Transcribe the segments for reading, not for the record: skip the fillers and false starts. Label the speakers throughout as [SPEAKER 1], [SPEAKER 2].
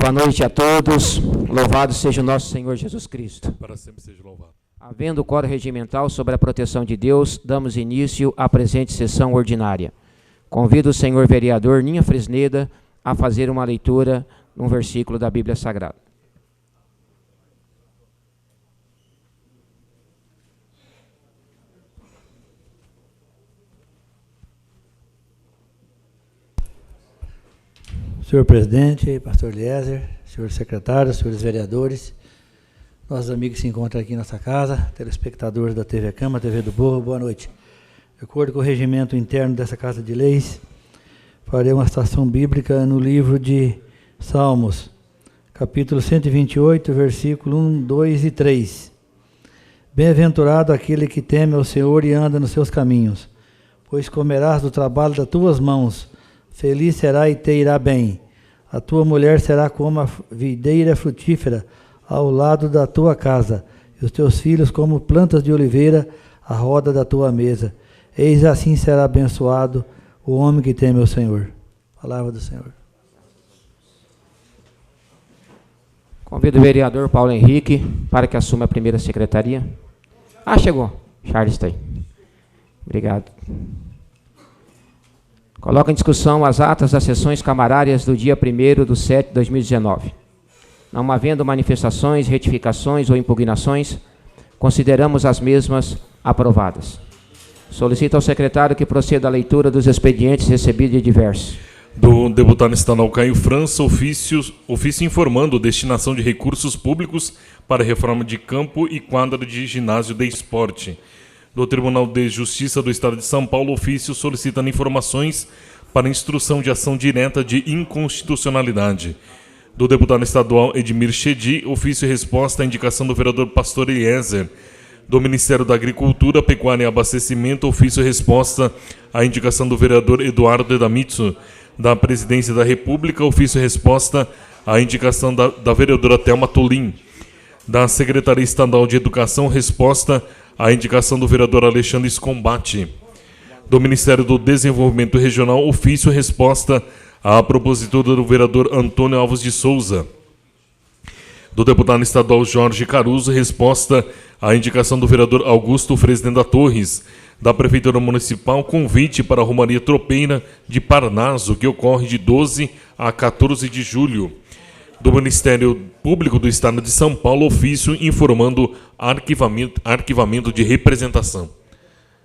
[SPEAKER 1] Boa noite a todos. Louvado seja o nosso Senhor Jesus Cristo.
[SPEAKER 2] Para sempre seja louvado.
[SPEAKER 1] Havendo o coro regimental sobre a proteção de Deus, damos início à presente sessão ordinária. Convido o senhor vereador Ninha Fresneda a fazer uma leitura num versículo da Bíblia Sagrada.
[SPEAKER 3] Senhor presidente, pastor Eliezer, senhor secretário, senhores vereadores, nossos amigos que se encontram aqui em nossa casa, telespectadores da TV Câmara, TV do Povo, boa noite. De acordo com o regimento interno dessa Casa de Leis, farei uma citação bíblica no livro de Salmos, capítulo 128, versículo 1, 2 e 3. Bem-aventurado aquele que teme ao Senhor e anda nos seus caminhos, pois comerás do trabalho das tuas mãos, feliz será e te irá bem. A tua mulher será como a videira frutífera ao lado da tua casa, e os teus filhos como plantas de oliveira à roda da tua mesa. Eis assim será abençoado o homem que teme ao Senhor. Palavra do Senhor.
[SPEAKER 1] Convido o vereador Paulo Henrique para que assuma a primeira secretaria. Chegou. Charles está aí. Obrigado. Coloca em discussão as atas das sessões camarárias do dia 1º/7/2019. Não havendo manifestações, retificações ou impugnações, consideramos as mesmas aprovadas. Solicito ao secretário que proceda à leitura dos expedientes recebidos de diversos.
[SPEAKER 2] Do deputado estadual Caio França, ofício informando destinação de recursos públicos para reforma de campo e quadra de ginásio de esporte. Do Tribunal de Justiça do Estado de São Paulo, ofício solicitando informações para instrução de ação direta de inconstitucionalidade. Do deputado estadual Edmir Chedi, ofício e resposta à indicação do vereador Pastor Eliezer. Do Ministério da Agricultura, Pecuária e Abastecimento, ofício e resposta à indicação do vereador Eduardo Edamitsu. Da Presidência da República, ofício e resposta à indicação da vereadora Thelma Tolim. Da Secretaria Estadual de Educação, resposta à indicação do vereador Alexandre Scombate. Do Ministério do Desenvolvimento Regional, ofício e resposta à propositura do vereador Antônio Alves de Souza. Do deputado estadual Jorge Caruso, resposta à indicação do vereador Augusto Fresneda Torres. Da Prefeitura Municipal, convite para a Romaria Tropeira de Parnaso, que ocorre de 12 a 14 de julho. Do Ministério Público do Estado de São Paulo, ofício informando arquivamento de representação.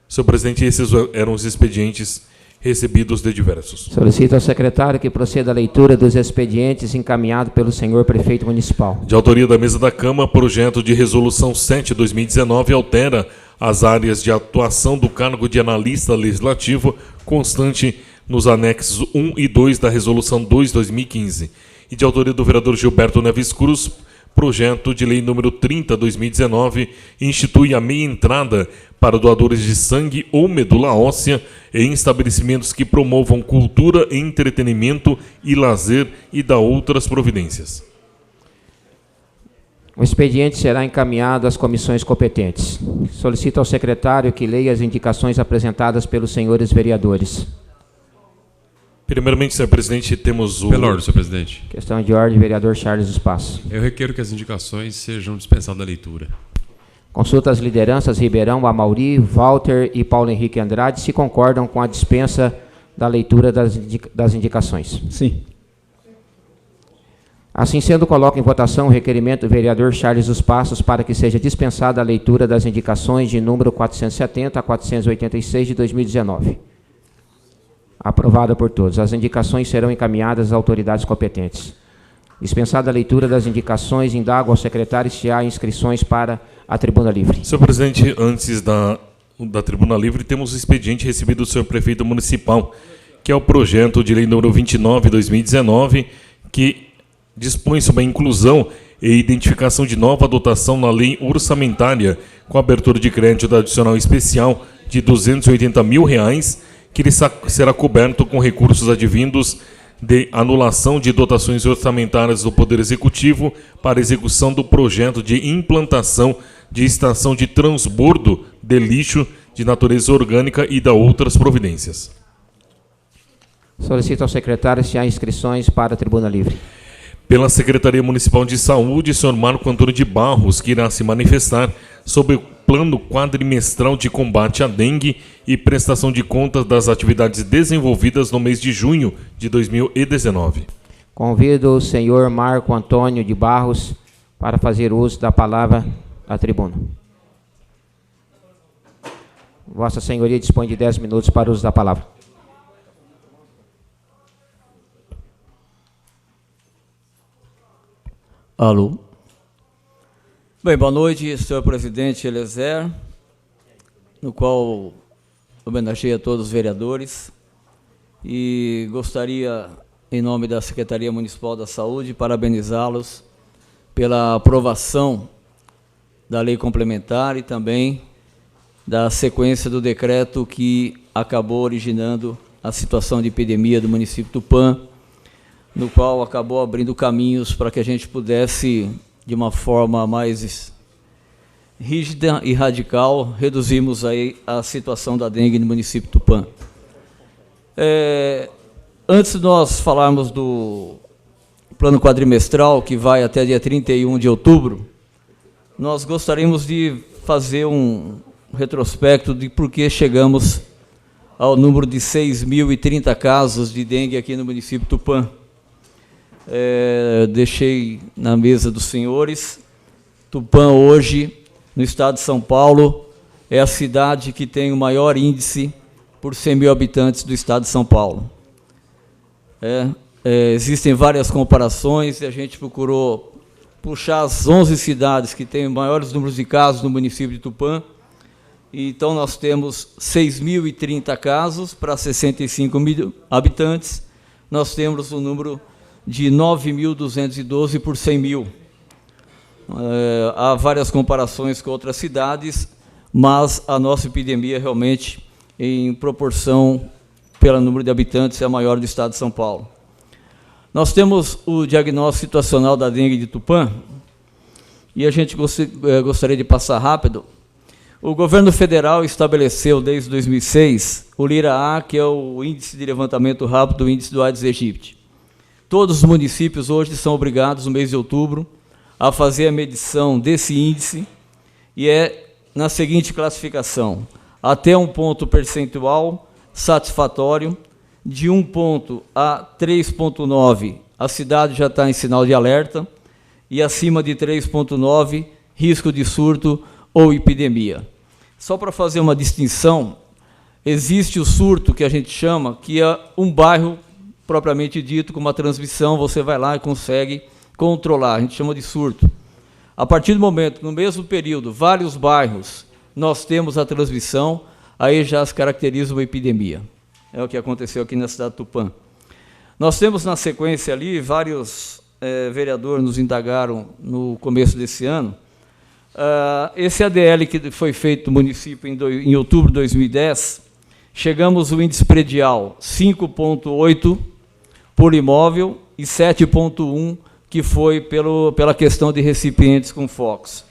[SPEAKER 2] Senhor presidente, esses eram os expedientes recebidos de diversos.
[SPEAKER 1] Solicito ao secretário que proceda à leitura dos expedientes encaminhados pelo senhor prefeito municipal.
[SPEAKER 2] De autoria da mesa da Câmara, projeto de resolução 7/2019 altera as áreas de atuação do cargo de analista legislativo constante nos anexos 1 e 2 da resolução 2/2015. E de autoria do vereador Gilberto Neves Cruz, projeto de lei número 30/2019 institui a meia entrada para doadores de sangue ou medula óssea em estabelecimentos que promovam cultura, entretenimento e lazer e dá outras providências.
[SPEAKER 1] O expediente será encaminhado às comissões competentes. Solicito ao secretário que leia as indicações apresentadas pelos senhores vereadores.
[SPEAKER 2] Primeiramente, senhor presidente, temos o...
[SPEAKER 4] Pela ordem, senhor presidente.
[SPEAKER 1] Questão de ordem, vereador Charles Espaço.
[SPEAKER 4] Eu requero que as indicações sejam dispensadas da leitura.
[SPEAKER 1] Consulta as lideranças Ribeirão, Amauri, Walter e Paulo Henrique Andrade se concordam com a dispensa da leitura das indicações.
[SPEAKER 3] Sim.
[SPEAKER 1] Assim sendo, coloco em votação o requerimento do vereador Charles dos Passos para que seja dispensada a leitura das indicações de número 470 a 486 de 2019. Aprovada por todos. As indicações serão encaminhadas às autoridades competentes. Dispensada a leitura das indicações, indago ao secretário se há inscrições para a tribuna livre.
[SPEAKER 2] Senhor presidente, antes da tribuna livre, temos o expediente recebido do senhor prefeito municipal, que é o projeto de lei número 29/2019, que dispõe sobre a inclusão e identificação de nova dotação na lei orçamentária, com abertura de crédito adicional especial de R$ 280 mil, que ele será coberto com recursos advindos de anulação de dotações orçamentárias do Poder Executivo para execução do projeto de implantação de estação de transbordo de lixo de natureza orgânica e da outras providências.
[SPEAKER 1] Solicito ao secretário se há inscrições para a tribuna livre.
[SPEAKER 2] Pela Secretaria Municipal de Saúde, senhor Marco Antônio de Barros, que irá se manifestar sobre o plano quadrimestral de combate à dengue e prestação de contas das atividades desenvolvidas no mês de junho de 2019.
[SPEAKER 1] Convido o senhor Marco Antônio de Barros para fazer uso da palavra à tribuna. Vossa Senhoria dispõe de 10 minutos para o uso da palavra.
[SPEAKER 5] Alô. Bem, boa noite, senhor presidente Eliezer, no qual homenageia todos os vereadores, e gostaria, em nome da Secretaria Municipal da Saúde, parabenizá-los pela aprovação da lei complementar e também da sequência do decreto que acabou originando a situação de epidemia do município de Tupã, no qual acabou abrindo caminhos para que a gente pudesse, de uma forma mais rígida e radical, reduzirmos aí a situação da dengue no município de Tupã. Antes de nós falarmos do plano quadrimestral, que vai até dia 31 de outubro, nós gostaríamos de fazer um retrospecto de por que chegamos ao número de 6.030 casos de dengue aqui no município de Tupã. Deixei na mesa dos senhores. Tupã hoje, no estado de São Paulo, é a cidade que tem o maior índice por 100 mil habitantes do estado de São Paulo. Existem várias comparações e a gente procurou puxar as 11 cidades que têm maiores números de casos no município de Tupã. Então, nós temos 6.030 casos para 65 mil habitantes. Nós temos um número de 9.212 por 100 mil. Há várias comparações com outras cidades, mas a nossa epidemia realmente, em proporção pelo número de habitantes, é a maior do estado de São Paulo. Nós temos o diagnóstico situacional da dengue de Tupã, e a gente gostaria de passar rápido. O governo federal estabeleceu, desde 2006, o LIRA-A, que é o Índice de Levantamento Rápido do Índice do Aedes aegypti. Todos os municípios hoje são obrigados, no mês de outubro, a fazer a medição desse índice, e é na seguinte classificação: até um ponto percentual satisfatório, de 1 ponto a 3,9, a cidade já está em sinal de alerta, e acima de 3,9, risco de surto ou epidemia. Só para fazer uma distinção, existe o surto, que a gente chama, que é um bairro propriamente dito, com uma transmissão, você vai lá e consegue controlar, a gente chama de surto. A partir do momento, no mesmo período, vários bairros, nós temos a transmissão, aí já se caracteriza uma epidemia. É o que aconteceu aqui na cidade de Tupã. Nós temos, na sequência ali, vários vereadores nos indagaram no começo desse ano. Esse ADL que foi feito no município em outubro de 2010, chegamos ao índice predial 5,8 por imóvel e 7,1 que foi pela questão de recipientes com focos.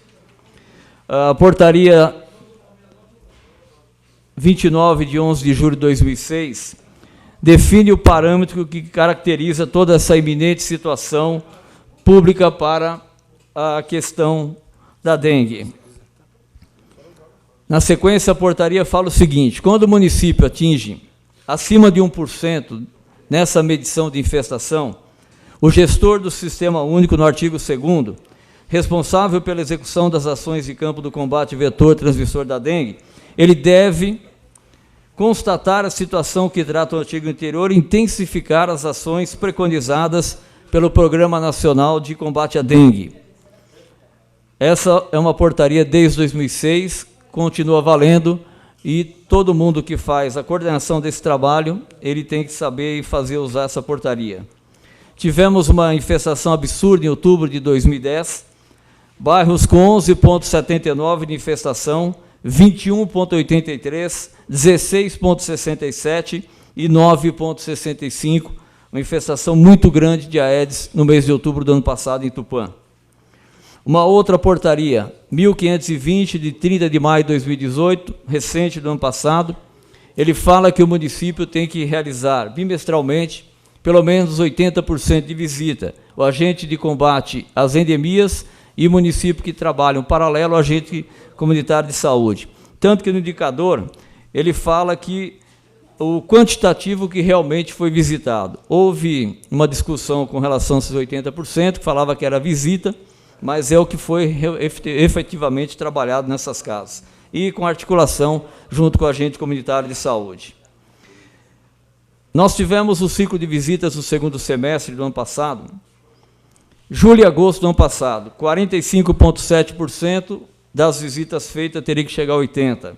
[SPEAKER 5] A portaria 29 de 11 de julho de 2006 define o parâmetro que caracteriza toda essa iminente situação pública para a questão da dengue. Na sequência, a portaria fala o seguinte: quando o município atinge acima de 1% nessa medição de infestação, o gestor do Sistema Único, no artigo 2º, responsável pela execução das ações de campo do combate vetor transmissor da dengue, ele deve constatar a situação que trata o artigo anterior e intensificar as ações preconizadas pelo Programa Nacional de Combate à Dengue. Essa é uma portaria desde 2006, continua valendo, e todo mundo que faz a coordenação desse trabalho, ele tem que saber e usar essa portaria. Tivemos uma infestação absurda em outubro de 2010, bairros com 11,79 de infestação, 21,83, 16,67 e 9,65, uma infestação muito grande de Aedes no mês de outubro do ano passado em Tupã. Uma outra portaria, 1520, de 30 de maio de 2018, recente do ano passado, ele fala que o município tem que realizar bimestralmente pelo menos 80% de visita. O agente de combate às endemias e município que trabalham paralelo ao agente comunitário de saúde. Tanto que no indicador, ele fala que o quantitativo que realmente foi visitado. Houve uma discussão com relação a esses 80%, que falava que era visita, mas é o que foi efetivamente trabalhado nessas casas. E com articulação junto com o agente comunitário de saúde. Nós tivemos o ciclo de visitas no segundo semestre do ano passado. Julho e agosto do ano passado, 45,7% das visitas feitas teria que chegar a 80%.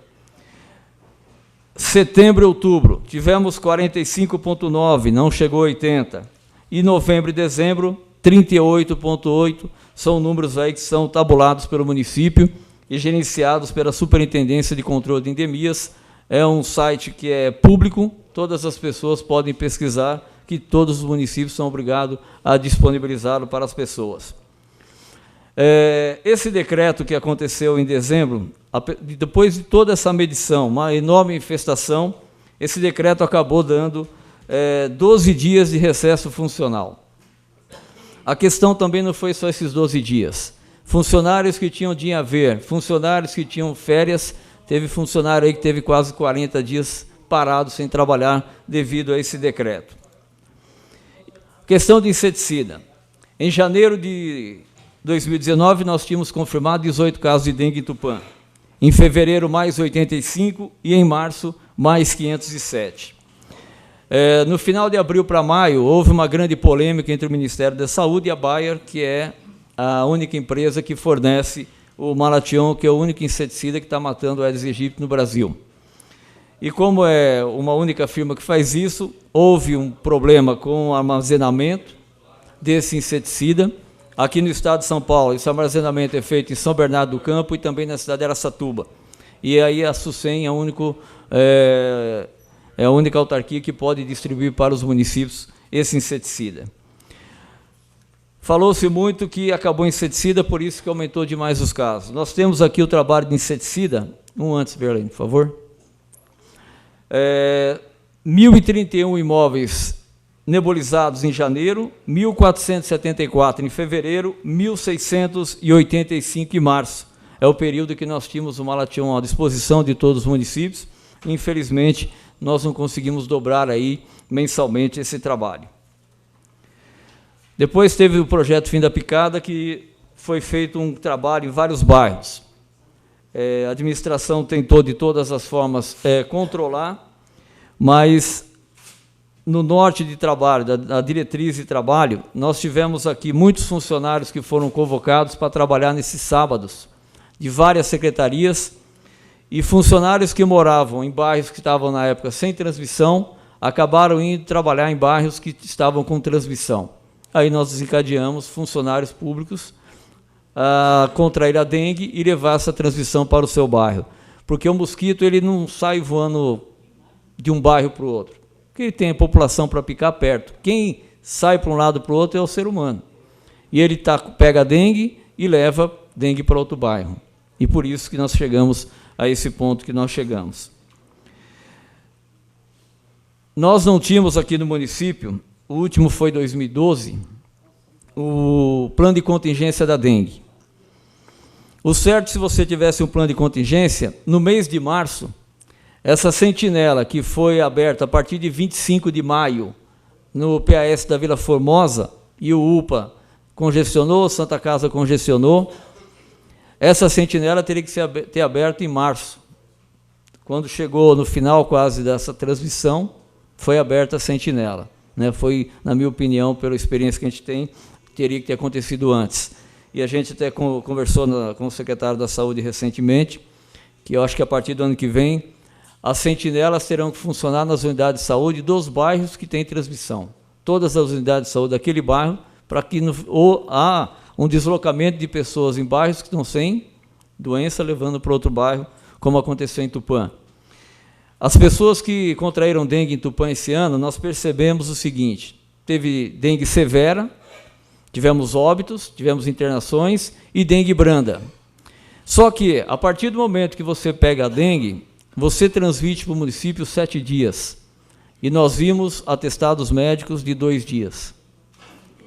[SPEAKER 5] Setembro e outubro, tivemos 45,9%, não chegou a 80%. E novembro e dezembro, 38,8%, são números aí que são tabulados pelo município e gerenciados pela Superintendência de Controle de Endemias. É um site que é público, todas as pessoas podem pesquisar, que todos os municípios são obrigados a disponibilizá-lo para as pessoas. Esse decreto que aconteceu em dezembro, depois de toda essa medição, uma enorme infestação, esse decreto acabou dando 12 dias de recesso funcional. A questão também não foi só esses 12 dias. Funcionários que tinham dia a ver, funcionários que tinham férias, teve funcionário aí que teve quase 40 dias parado sem trabalhar devido a esse decreto. Questão de inseticida. Em janeiro de 2019, nós tínhamos confirmado 18 casos de dengue em Tupã. Em fevereiro, mais 85 e em março, mais 507. No final de abril para maio, houve uma grande polêmica entre o Ministério da Saúde e a Bayer, que é a única empresa que fornece o Malathion, que é o único inseticida que está matando o Aedes aegypti no Brasil. E como é uma única firma que faz isso, houve um problema com o armazenamento desse inseticida. Aqui no estado de São Paulo, esse armazenamento é feito em São Bernardo do Campo e também na cidade de Araçatuba. E aí a SUSEM é a única autarquia que pode distribuir para os municípios esse inseticida. Falou-se muito que acabou o inseticida, por isso que aumentou demais os casos. Nós temos aqui o trabalho de inseticida. Antes, Berlim, por favor. 1.031 imóveis nebulizados em janeiro, 1.474 em fevereiro, 1.685 em março. É o período que nós tínhamos o Malathion à disposição de todos os municípios. Infelizmente, nós não conseguimos dobrar aí mensalmente esse trabalho. Depois teve o projeto Fim da Picada, que foi feito um trabalho em vários bairros. A administração tentou de todas as formas controlar, mas no norte de trabalho, da diretriz de trabalho, nós tivemos aqui muitos funcionários que foram convocados para trabalhar nesses sábados, de várias secretarias, e funcionários que moravam em bairros que estavam na época sem transmissão, acabaram indo trabalhar em bairros que estavam com transmissão. Aí nós desencadeamos funcionários públicos a contrair a dengue e levar essa transmissão para o seu bairro. Porque o mosquito ele não sai voando de um bairro para o outro. Porque ele tem a população para picar perto. Quem sai para um lado para o outro é o ser humano. E ele pega a dengue e leva dengue para outro bairro. E por isso que nós chegamos a esse ponto que nós chegamos. Nós não tínhamos aqui no município, o último foi em 2012, o plano de contingência da dengue. O certo, se você tivesse um plano de contingência, no mês de março, essa sentinela que foi aberta a partir de 25 de maio no PAS da Vila Formosa, e o UPA congestionou, Santa Casa congestionou, essa sentinela teria que ter aberto em março. Quando chegou no final quase dessa transmissão, foi aberta a sentinela. Foi, na minha opinião, pela experiência que a gente tem, teria que ter acontecido antes. E a gente até conversou com o secretário da Saúde recentemente, que eu acho que a partir do ano que vem, as sentinelas terão que funcionar nas unidades de saúde dos bairros que têm transmissão. Todas as unidades de saúde daquele bairro, para que há um deslocamento de pessoas em bairros que estão sem doença, levando para outro bairro, como aconteceu em Tupã. As pessoas que contraíram dengue em Tupã esse ano, nós percebemos o seguinte: teve dengue severa, tivemos óbitos, tivemos internações e dengue branda. Só que, a partir do momento que você pega a dengue, você transmite para o município 7 dias. e nós vimos atestados médicos de 2 dias.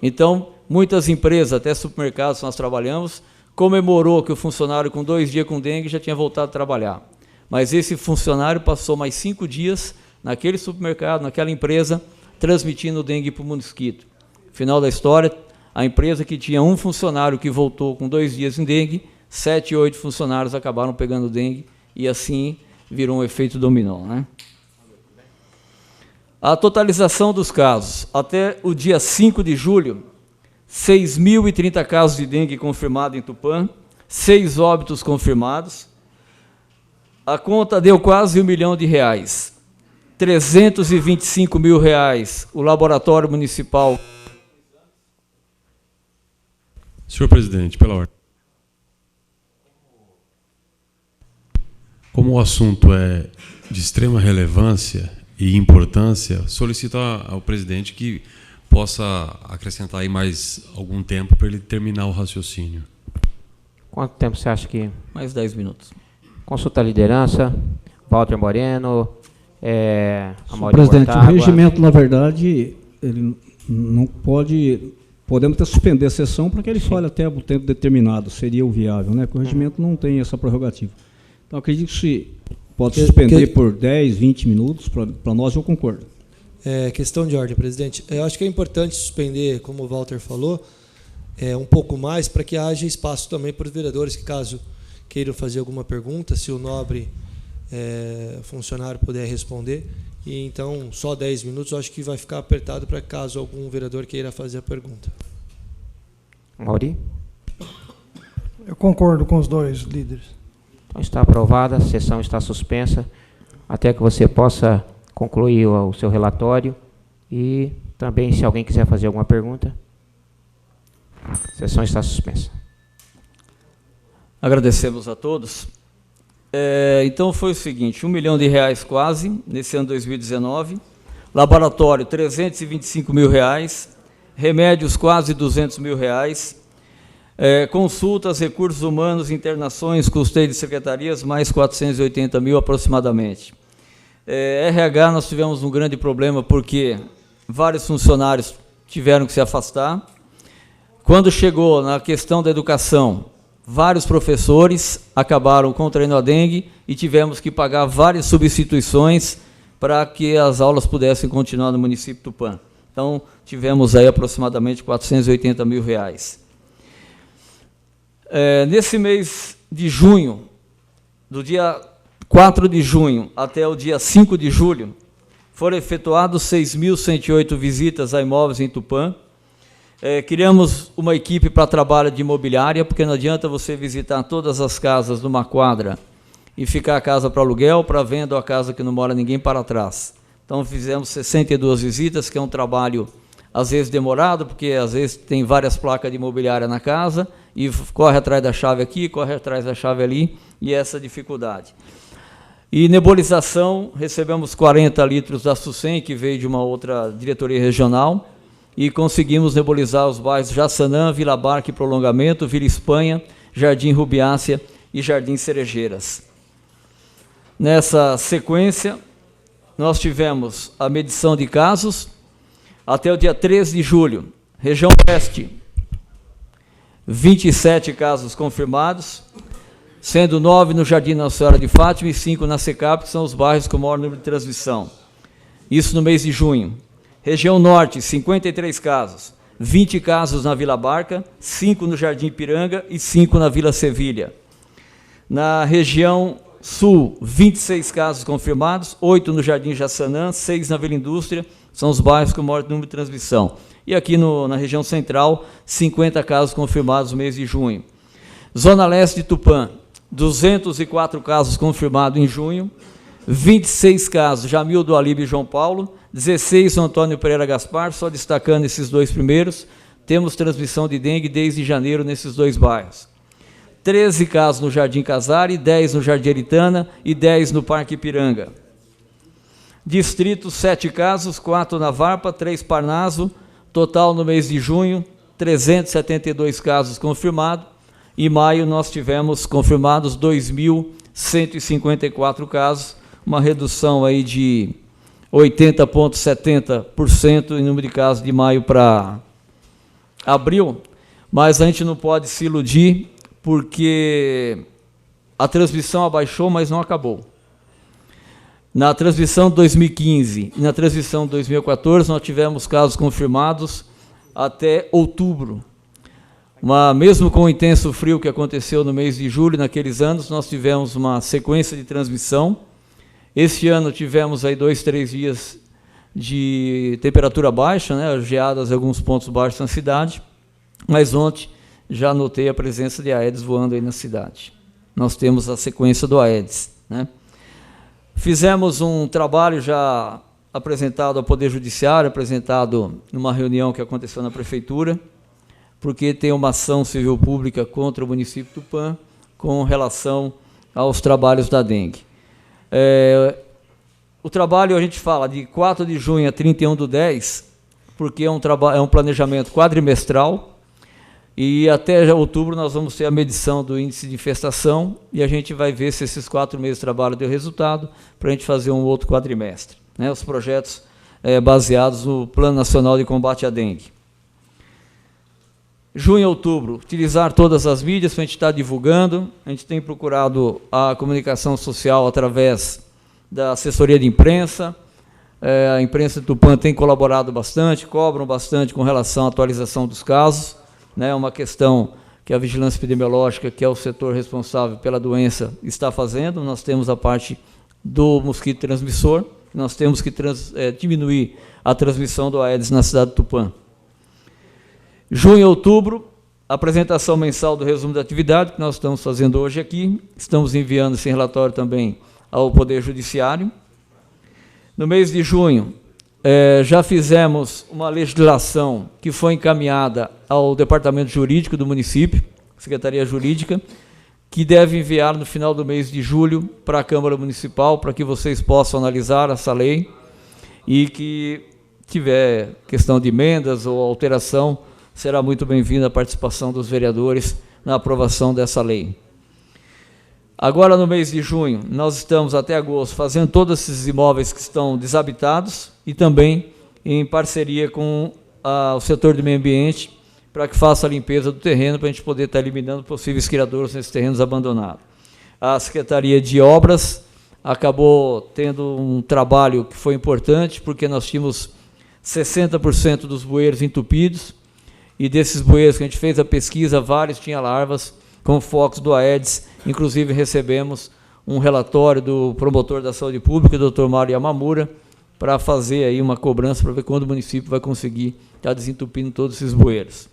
[SPEAKER 5] Então, muitas empresas, até supermercados que nós trabalhamos, comemorou que o funcionário com 2 dias com dengue já tinha voltado a trabalhar. Mas esse funcionário passou mais 5 dias naquele supermercado, naquela empresa, transmitindo dengue para o mosquito. Final da história, a empresa que tinha um funcionário que voltou com 2 dias em dengue, 7, 8 funcionários acabaram pegando dengue e assim virou um efeito dominó, né? A totalização dos casos. Até o dia 5 de julho, 6.030 casos de dengue confirmados em Tupã, 6 óbitos confirmados. A conta deu quase R$1 milhão. R$325 mil o laboratório municipal.
[SPEAKER 4] Senhor presidente, pela ordem. Como o assunto é de extrema relevância e importância, solicito ao presidente que possa acrescentar aí mais algum tempo para ele terminar o raciocínio.
[SPEAKER 1] Quanto tempo você acha que...
[SPEAKER 5] Mais 10 minutos.
[SPEAKER 1] Consulta a liderança, Walter Moreno, Amaury
[SPEAKER 6] presidente,
[SPEAKER 1] Mortágua.
[SPEAKER 6] o regimento, na verdade, ele não pode... Podemos até suspender a sessão para que ele fale até o tempo determinado, seria o viável, né? Porque o regimento não tem essa prerrogativa. Então, acredito que se pode suspender por 10, 20 minutos, para nós eu concordo.
[SPEAKER 7] Questão de ordem, presidente. Eu acho que é importante suspender, como o Walter falou, um pouco mais, para que haja espaço também para os vereadores que, caso queiram fazer alguma pergunta, se o nobre funcionário puder responder. E então, só 10 minutos, eu acho que vai ficar apertado para caso algum vereador queira fazer a pergunta.
[SPEAKER 1] Amaury?
[SPEAKER 8] Eu concordo com os dois líderes.
[SPEAKER 1] Então está aprovada, a sessão está suspensa, até que você possa concluir o seu relatório e também, se alguém quiser fazer alguma pergunta, a sessão está suspensa.
[SPEAKER 5] Agradecemos a todos. Então foi o seguinte, R$1 milhão quase, nesse ano 2019, laboratório R$325 mil, remédios quase R$200 mil, consultas, recursos humanos, internações, custeio de secretarias, mais 480 mil aproximadamente. RH, nós tivemos um grande problema porque vários funcionários tiveram que se afastar. Quando chegou na questão da educação, vários professores acabaram contraindo a dengue e tivemos que pagar várias substituições para que as aulas pudessem continuar no município de Tupã. Então, tivemos aí aproximadamente R$480 mil. Nesse mês de junho, do dia 4 de junho até o dia 5 de julho, foram efetuadas 6.108 visitas a imóveis em Tupã. Criamos uma equipe para trabalho de imobiliária, porque não adianta você visitar todas as casas numa quadra e ficar a casa para aluguel, para venda ou a casa que não mora ninguém para trás. Então, fizemos 62 visitas, que é um trabalho, às vezes, demorado, porque, às vezes, tem várias placas de imobiliária na casa e corre atrás da chave aqui, corre atrás da chave ali, e essa dificuldade. E nebulização, recebemos 40 litros da SUSEM, que veio de uma outra diretoria regional, e conseguimos nebulizar os bairros Jaçanã, Vila Barca e Prolongamento, Vila Espanha, Jardim Rubiácea e Jardim Cerejeiras. Nessa sequência, nós tivemos a medição de casos até o dia 13 de julho. Região Oeste, 27 casos confirmados, sendo 9 no Jardim Nossa Senhora de Fátima e 5 na SECAP, que são os bairros com maior número de transmissão. Isso no mês de junho. Região Norte, 53 casos, 20 casos na Vila Barca, 5 no Jardim Ipiranga e 5 na Vila Sevilha. Na região Sul, 26 casos confirmados, 8 no Jardim Jaçanã, 6 na Vila Indústria, são os bairros com maior número de transmissão. E aqui na região Central, 50 casos confirmados no mês de junho. Zona Leste de Tupã, 204 casos confirmados em junho, 26 casos, Jamil do Alibe e João Paulo, 16 Antônio Pereira Gaspar, só destacando esses 2 primeiros, temos transmissão de dengue desde janeiro nesses 2 bairros. 13 casos no Jardim Casari, 10 no Jardim Eritana e 10 no Parque Ipiranga. Distrito, 7 casos, 4 na Varpa, 3 Parnaso, total no mês de junho, 372 casos confirmados. Em maio nós tivemos confirmados 2.154 casos, uma redução aí de 80,70% em número de casos de maio para abril, mas a gente não pode se iludir, porque a transmissão abaixou, mas não acabou. Na transmissão de 2015 e na transmissão de 2014, nós tivemos casos confirmados até outubro. Mesmo com o intenso frio que aconteceu no mês de julho, naqueles anos, nós tivemos uma sequência de transmissão. Este ano tivemos aí 2, 3 dias de temperatura baixa, né, geadas em alguns pontos baixos na cidade, mas ontem já notei a presença de Aedes voando aí na cidade. Nós temos a sequência do Aedes, né? Fizemos um trabalho já apresentado ao Poder Judiciário, apresentado numa reunião que aconteceu na Prefeitura, porque tem uma ação civil pública contra o município de Tupã com relação aos trabalhos da dengue. O trabalho, a gente fala de 4 de junho a 31/10, porque é um planejamento quadrimestral, e até outubro nós vamos ter a medição do índice de infestação, e a gente vai ver se esses 4 meses de trabalho deu resultado, para a gente fazer um outro quadrimestre, né? Os projetos baseados no Plano Nacional de Combate à Dengue. Junho e outubro, utilizar todas as mídias para a gente estar divulgando. A gente tem procurado a comunicação social através da assessoria de imprensa. A imprensa de Tupã tem colaborado bastante, cobram bastante com relação à atualização dos casos, né? É uma questão que a vigilância epidemiológica, que é o setor responsável pela doença, está fazendo. Nós temos a parte do mosquito transmissor, nós temos que diminuir a transmissão do Aedes na cidade de Tupã. Junho e outubro, apresentação mensal do resumo da atividade, que nós estamos fazendo hoje aqui. Estamos enviando esse relatório também ao Poder Judiciário. No mês de junho, já fizemos uma legislação que foi encaminhada ao Departamento Jurídico do município, Secretaria Jurídica, que deve enviar no final do mês de julho para a Câmara Municipal, para que vocês possam analisar essa lei, e que tiver questão de emendas ou alteração, será muito bem-vinda a participação dos vereadores na aprovação dessa lei. Agora, no mês de junho, nós estamos até agosto fazendo todos esses imóveis que estão desabitados e também em parceria com o setor do meio ambiente para que faça a limpeza do terreno, para a gente poder estar eliminando possíveis criadouros nesses terrenos abandonados. A Secretaria de Obras acabou tendo um trabalho que foi importante, porque nós tínhamos 60% dos bueiros entupidos, e desses bueiros que a gente fez a pesquisa, vários tinham larvas com focos do Aedes. Inclusive, recebemos um relatório do promotor da saúde pública, o Dr. Mário Yamamura, para fazer aí uma cobrança para ver quando o município vai conseguir estar desentupindo todos esses bueiros.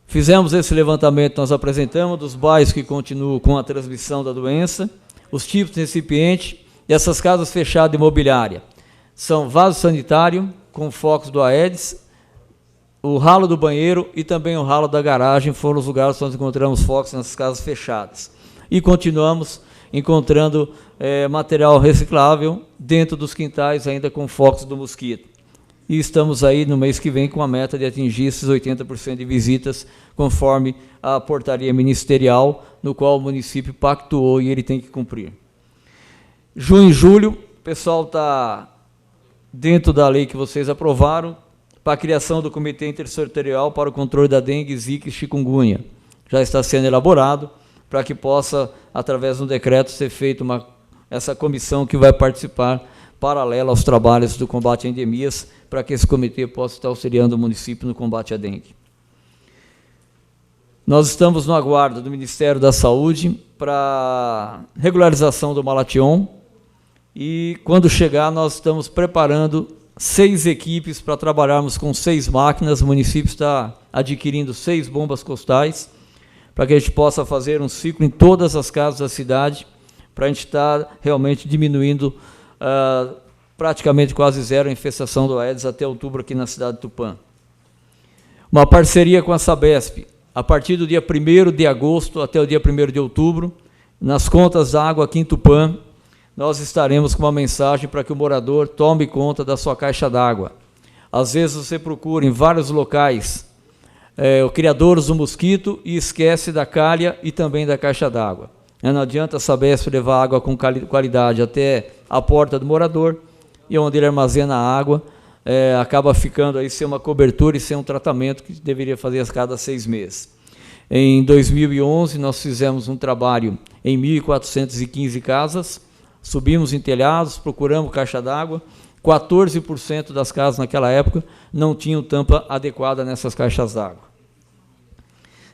[SPEAKER 5] Fizemos esse levantamento, nós apresentamos dos bairros que continuam com a transmissão da doença, os tipos de recipiente, e essas casas fechadas imobiliárias. São vaso sanitário com focos do Aedes, o ralo do banheiro e também o ralo da garagem foram os lugares onde nós encontramos focos nessas casas fechadas. E continuamos encontrando material reciclável dentro dos quintais, ainda com focos do mosquito. E estamos aí no mês que vem com a meta de atingir esses 80% de visitas, conforme a portaria ministerial, no qual o município pactuou e ele tem que cumprir. Junho e julho, o pessoal está dentro da lei que vocês aprovaram, para a criação do Comitê Intersetorial para o Controle da Dengue, Zika e Chikungunya. Já está sendo elaborado para que possa, através de um decreto, ser feita essa comissão que vai participar paralela aos trabalhos do combate a endemias, para que esse comitê possa estar auxiliando o município no combate à dengue. Nós estamos no aguardo do Ministério da Saúde para regularização do Malation, e quando chegar nós estamos preparando 6 equipes para trabalharmos com 6 máquinas. O município está adquirindo 6 bombas costais, para que a gente possa fazer um ciclo em todas as casas da cidade, para a gente estar realmente diminuindo praticamente quase zero a infestação do Aedes até outubro aqui na cidade de Tupã. Uma parceria com a Sabesp, a partir do dia 1º de agosto até o dia 1º de outubro, nas contas da água aqui em Tupã, nós estaremos com uma mensagem para que o morador tome conta da sua caixa d'água. Às vezes você procura em vários locais o criadouros do mosquito e esquece da calha e também da caixa d'água. Não adianta a Sabesp levar água com qualidade até à porta do morador, e onde ele armazena a água, acaba ficando aí sem uma cobertura e sem um tratamento que deveria fazer a cada 6 meses. Em 2011, nós fizemos um trabalho em 1.415 casas, subimos em telhados, procuramos caixa d'água, 14% das casas naquela época não tinham tampa adequada nessas caixas d'água.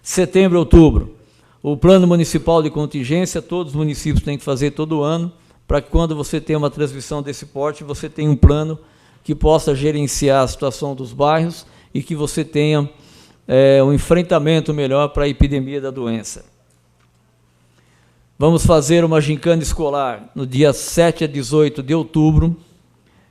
[SPEAKER 5] Setembro, outubro, o plano municipal de contingência, todos os municípios têm que fazer todo ano, para que quando você tem uma transmissão desse porte, você tenha um plano que possa gerenciar a situação dos bairros e que você tenha um enfrentamento melhor para a epidemia da doença. Vamos fazer uma gincana escolar no dia 7 a 18 de outubro.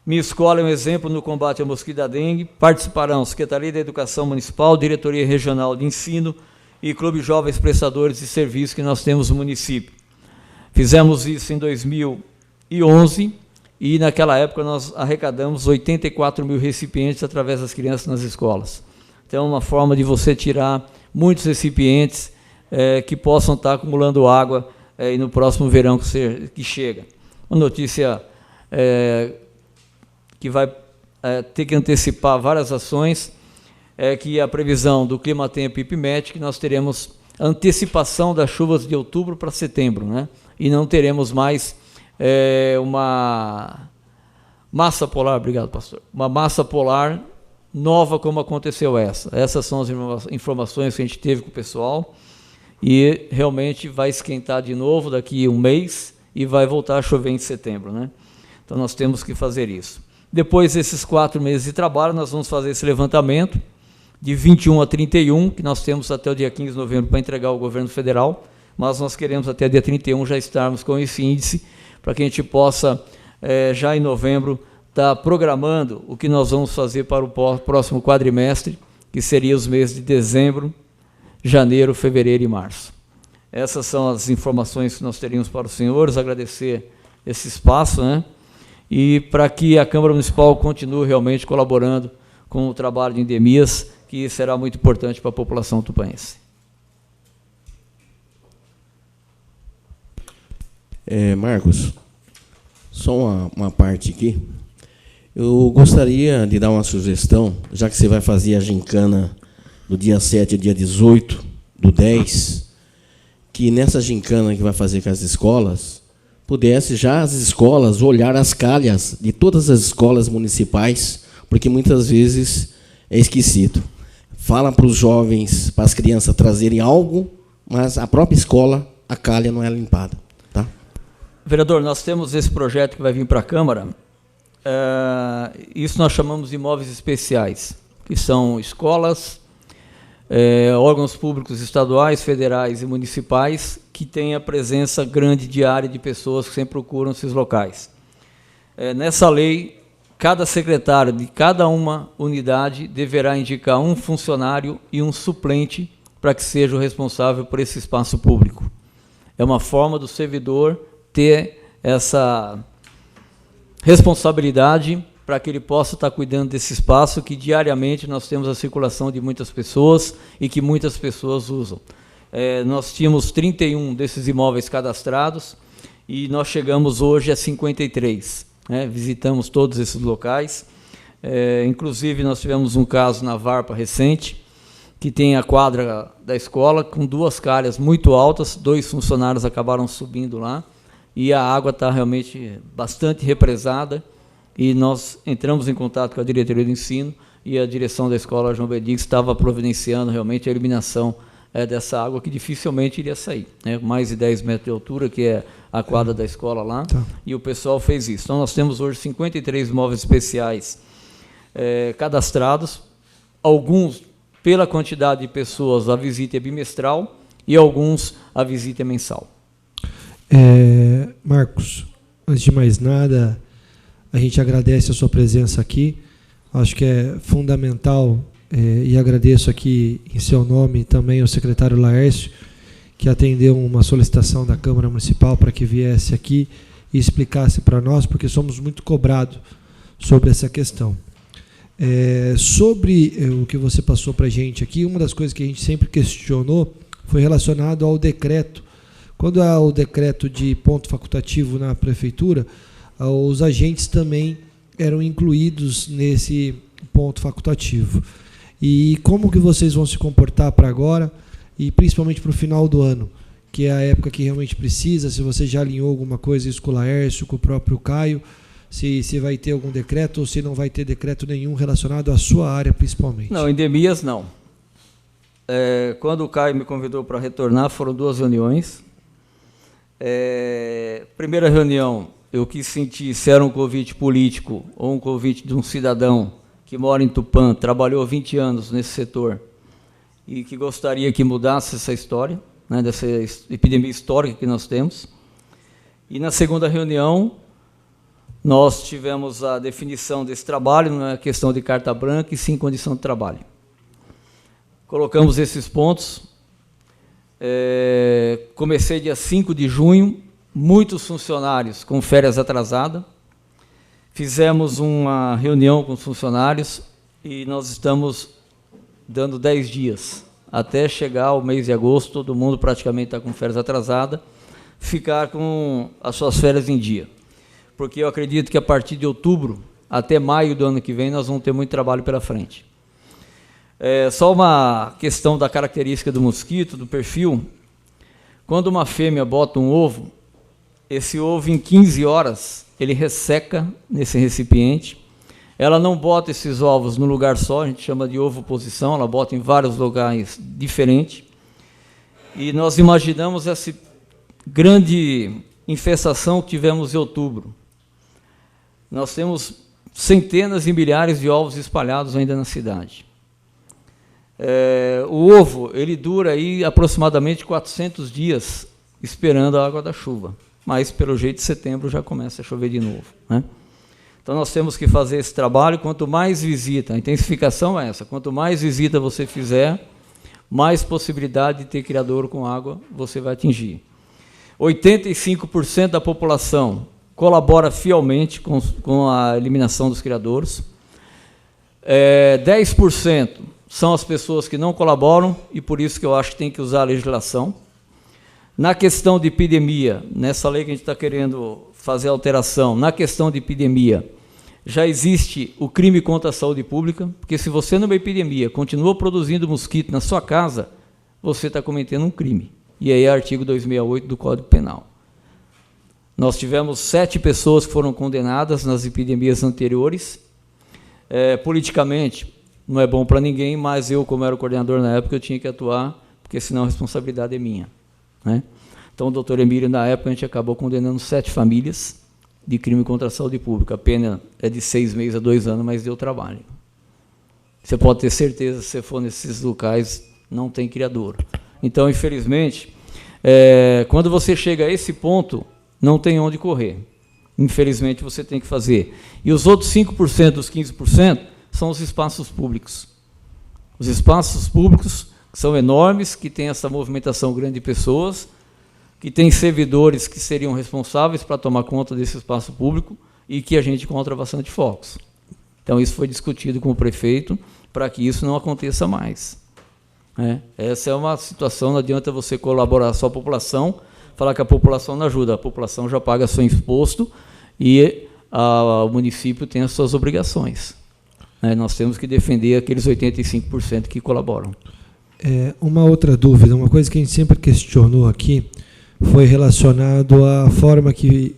[SPEAKER 5] Minha escola é um exemplo no combate ao mosquito da dengue. Participarão Secretaria da Educação Municipal, Diretoria Regional de Ensino e Clube Jovens Prestadores de Serviços que nós temos no município. Fizemos isso em 2011 e, naquela época, nós arrecadamos 84 mil recipientes através das crianças nas escolas. Então, é uma forma de você tirar muitos recipientes que possam estar acumulando água e no próximo verão que chega. Uma notícia que vai ter que antecipar várias ações é que a previsão do Climatempo e IPMET, que nós teremos antecipação das chuvas de outubro para setembro, né? E não teremos mais uma massa polar, obrigado, pastor, uma massa polar nova como aconteceu essa. Essas são as informações que a gente teve com o pessoal e realmente vai esquentar de novo daqui a um mês e vai voltar a chover em setembro, né? Então nós temos que fazer isso. Depois desses 4 meses de trabalho, nós vamos fazer esse levantamento de 21 a 31, que nós temos até o dia 15 de novembro para entregar ao governo federal, mas nós queremos até dia 31 já estarmos com esse índice para que a gente possa, já em novembro, estar programando o que nós vamos fazer para o próximo quadrimestre, que seria os meses de dezembro, janeiro, fevereiro e março. Essas são as informações que nós teríamos para os senhores, agradecer esse espaço, né? E para que a Câmara Municipal continue realmente colaborando com o trabalho de endemias, que será muito importante para a população tupanense.
[SPEAKER 9] Marcos, só uma parte aqui. Eu gostaria de dar uma sugestão, já que você vai fazer a gincana do dia 7 ao dia 18 do 10, que nessa gincana que vai fazer com as escolas, pudesse já as escolas olhar as calhas de todas as escolas municipais, porque muitas vezes é esquecido. Fala para os jovens, para as crianças trazerem algo, mas a própria escola, a calha não é limpada. Tá?
[SPEAKER 5] Vereador, nós temos esse projeto que vai vir para a Câmara. Isso nós chamamos de imóveis especiais, que são escolas, órgãos públicos estaduais, federais e municipais, que têm a presença grande diária de pessoas que sempre procuram esses locais. Nessa lei, cada secretário de cada uma unidade deverá indicar um funcionário e um suplente para que seja o responsável por esse espaço público. É uma forma do servidor ter essa responsabilidade para que ele possa estar cuidando desse espaço que diariamente nós temos a circulação de muitas pessoas e que muitas pessoas usam. Nós tínhamos 31 desses imóveis cadastrados e nós chegamos hoje a 53. Visitamos todos esses locais. Inclusive, nós tivemos um caso na Varpa recente, que tem a quadra da escola com 2 calhas muito altas, 2 funcionários acabaram subindo lá, e a água está realmente bastante represada, e nós entramos em contato com a diretoria do ensino, e a direção da escola João Bedix estava providenciando realmente a eliminação dessa água que dificilmente iria sair. Mais de 10 metros de altura, que é a quadra da escola lá, e o pessoal fez isso. Então, nós temos hoje 53 imóveis especiais cadastrados, alguns, pela quantidade de pessoas, a visita é bimestral, e alguns, a visita é mensal.
[SPEAKER 7] Marcos, antes de mais nada, a gente agradece a sua presença aqui. Acho que é fundamental, e agradeço aqui em seu nome também ao secretário Laércio, que atendeu uma solicitação da Câmara Municipal para que viesse aqui e explicasse para nós, porque somos muito cobrados sobre essa questão. Sobre o que você passou para a gente aqui, uma das coisas que a gente sempre questionou foi relacionado ao decreto. Quando há o decreto de ponto facultativo na Prefeitura, os agentes também eram incluídos nesse ponto facultativo. E como que vocês vão se comportar para agora, e principalmente para o final do ano, que é a época que realmente precisa, se você já alinhou alguma coisa isso com o Laércio, com o próprio Caio, se vai ter algum decreto ou se não vai ter decreto nenhum relacionado à sua área, principalmente.
[SPEAKER 5] Não, endemias não. Quando o Caio me convidou para retornar, foram 2 reuniões. Primeira reunião, eu quis sentir se era um convite político ou um convite de um cidadão que mora em Tupã, trabalhou 20 anos nesse setor e que gostaria que mudasse essa história, né, dessa epidemia histórica que nós temos. E na segunda reunião, nós tivemos a definição desse trabalho, não é questão de carta branca, e sim condição de trabalho. Colocamos esses pontos. Comecei dia 5 de junho, muitos funcionários com férias atrasadas. Fizemos uma reunião com os funcionários e nós estamos dando 10 dias. Até chegar ao mês de agosto, todo mundo praticamente está com férias atrasadas, ficar com as suas férias em dia. Porque eu acredito que a partir de outubro até maio do ano que vem nós vamos ter muito trabalho pela frente. Só uma questão da característica do mosquito, do perfil. Quando uma fêmea bota um ovo, esse ovo em 15 horas ele resseca nesse recipiente. Ela não bota esses ovos no lugar só, a gente chama de ovoposição, ela bota em vários lugares diferentes. E nós imaginamos essa grande infestação que tivemos em outubro. Nós temos centenas e milhares de ovos espalhados ainda na cidade. O ovo ele dura aí aproximadamente 400 dias esperando a água da chuva, mas pelo jeito de setembro já começa a chover de novo, né? Então nós temos que fazer esse trabalho. Quanto mais visita, a intensificação é essa, quanto mais visita você fizer, mais possibilidade de ter criadouro com água você vai atingir. 85% da população colabora fielmente com a eliminação dos criadouros. 10% são as pessoas que não colaboram, e por isso que eu acho que tem que usar a legislação. Na questão de epidemia, nessa lei que a gente está querendo fazer alteração, na questão de epidemia, já existe o crime contra a saúde pública, porque se você numa epidemia continua produzindo mosquito na sua casa, você está cometendo um crime. E aí é artigo 268 do Código Penal. Nós tivemos 7 pessoas que foram condenadas nas epidemias anteriores. Politicamente, não é bom para ninguém, mas eu, como era o coordenador na época, eu tinha que atuar, porque senão a responsabilidade é minha, né? Então, o doutor Emílio, na época, a gente acabou condenando 7 famílias de crime contra a saúde pública. A pena é de 6 meses a 2 anos, mas deu trabalho. Você pode ter certeza, se você for nesses locais, não tem criadouro. Então, infelizmente, quando você chega a esse ponto, não tem onde correr. Infelizmente, você tem que fazer. E os outros 5% dos 15% são os espaços públicos. Os espaços públicos que são enormes, que têm essa movimentação grande de pessoas, que tem servidores que seriam responsáveis para tomar conta desse espaço público e que a gente encontra bastante focos. Então, isso foi discutido com o prefeito para que isso não aconteça mais. Essa é uma situação, não adianta você colaborar só a população, falar que a população não ajuda, a população já paga seu imposto e o município tem as suas obrigações. Nós temos que defender aqueles 85% que colaboram.
[SPEAKER 7] Uma outra dúvida, uma coisa que a gente sempre questionou aqui, foi relacionado à forma que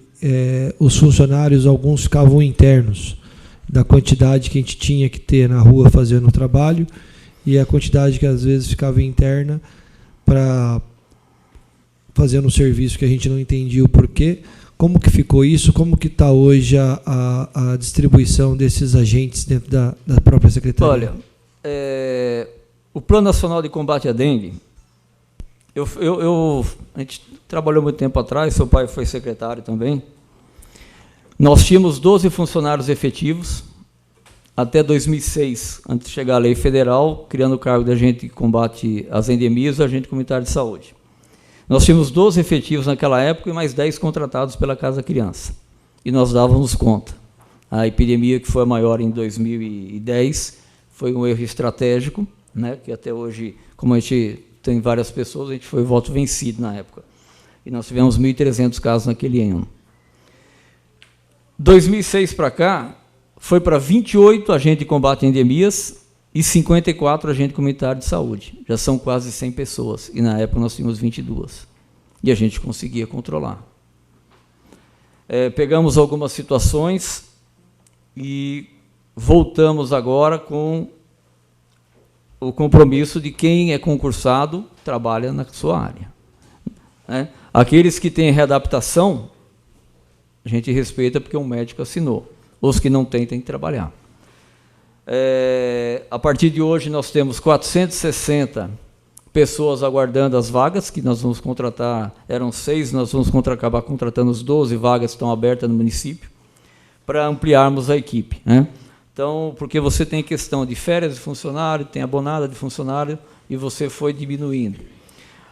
[SPEAKER 7] os funcionários, alguns ficavam internos, da quantidade que a gente tinha que ter na rua fazendo o trabalho e a quantidade que às vezes ficava interna para fazendo um serviço que a gente não entendia o porquê. Como que ficou isso? Como que está hoje a distribuição desses agentes dentro da própria Secretaria?
[SPEAKER 5] Olha, o Plano Nacional de Combate à Dengue, a gente trabalhou muito tempo atrás, seu pai foi secretário também. Nós tínhamos 12 funcionários efetivos até 2006, antes de chegar a lei federal, criando o cargo de agente que combate as endemias e agente comunitário de saúde. Nós tínhamos 12 efetivos naquela época e mais 10 contratados pela Casa Criança. E nós dávamos conta. A epidemia, que foi a maior em 2010, foi um erro estratégico, né, que até hoje, como a gente tem várias pessoas, a gente foi voto vencido na época. E nós tivemos 1.300 casos naquele ano. 2006 para cá, foi para 28 agentes de combate a endemias e 54 agentes comunitários de saúde. Já são quase 100 pessoas, e na época nós tínhamos 22. E a gente conseguia controlar. Pegamos algumas situações e voltamos agora com o compromisso de quem é concursado trabalha na sua área. Aqueles que têm readaptação, a gente respeita porque um médico assinou. Os que não têm, têm que trabalhar. A partir de hoje, nós temos 460 pessoas aguardando as vagas, que nós vamos contratar, eram 6, nós vamos acabar contratando as 12 vagas que estão abertas no município, para ampliarmos a equipe. Então, porque você tem questão de férias de funcionário, tem abonada de funcionário, e você foi diminuindo.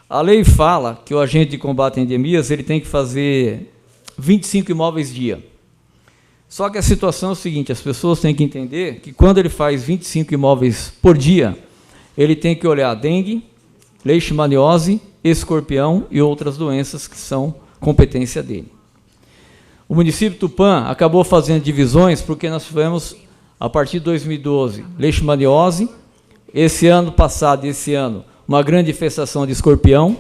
[SPEAKER 5] A lei fala que o agente de combate a endemias ele tem que fazer 25 imóveis dia. Só que a situação é o seguinte, as pessoas têm que entender que quando ele faz 25 imóveis por dia, ele tem que olhar dengue, leishmaniose, escorpião e outras doenças que são competência dele. O município de Tupã acabou fazendo divisões porque nós tivemos, a partir de 2012, leishmaniose, esse ano passado e esse ano, uma grande infestação de escorpião,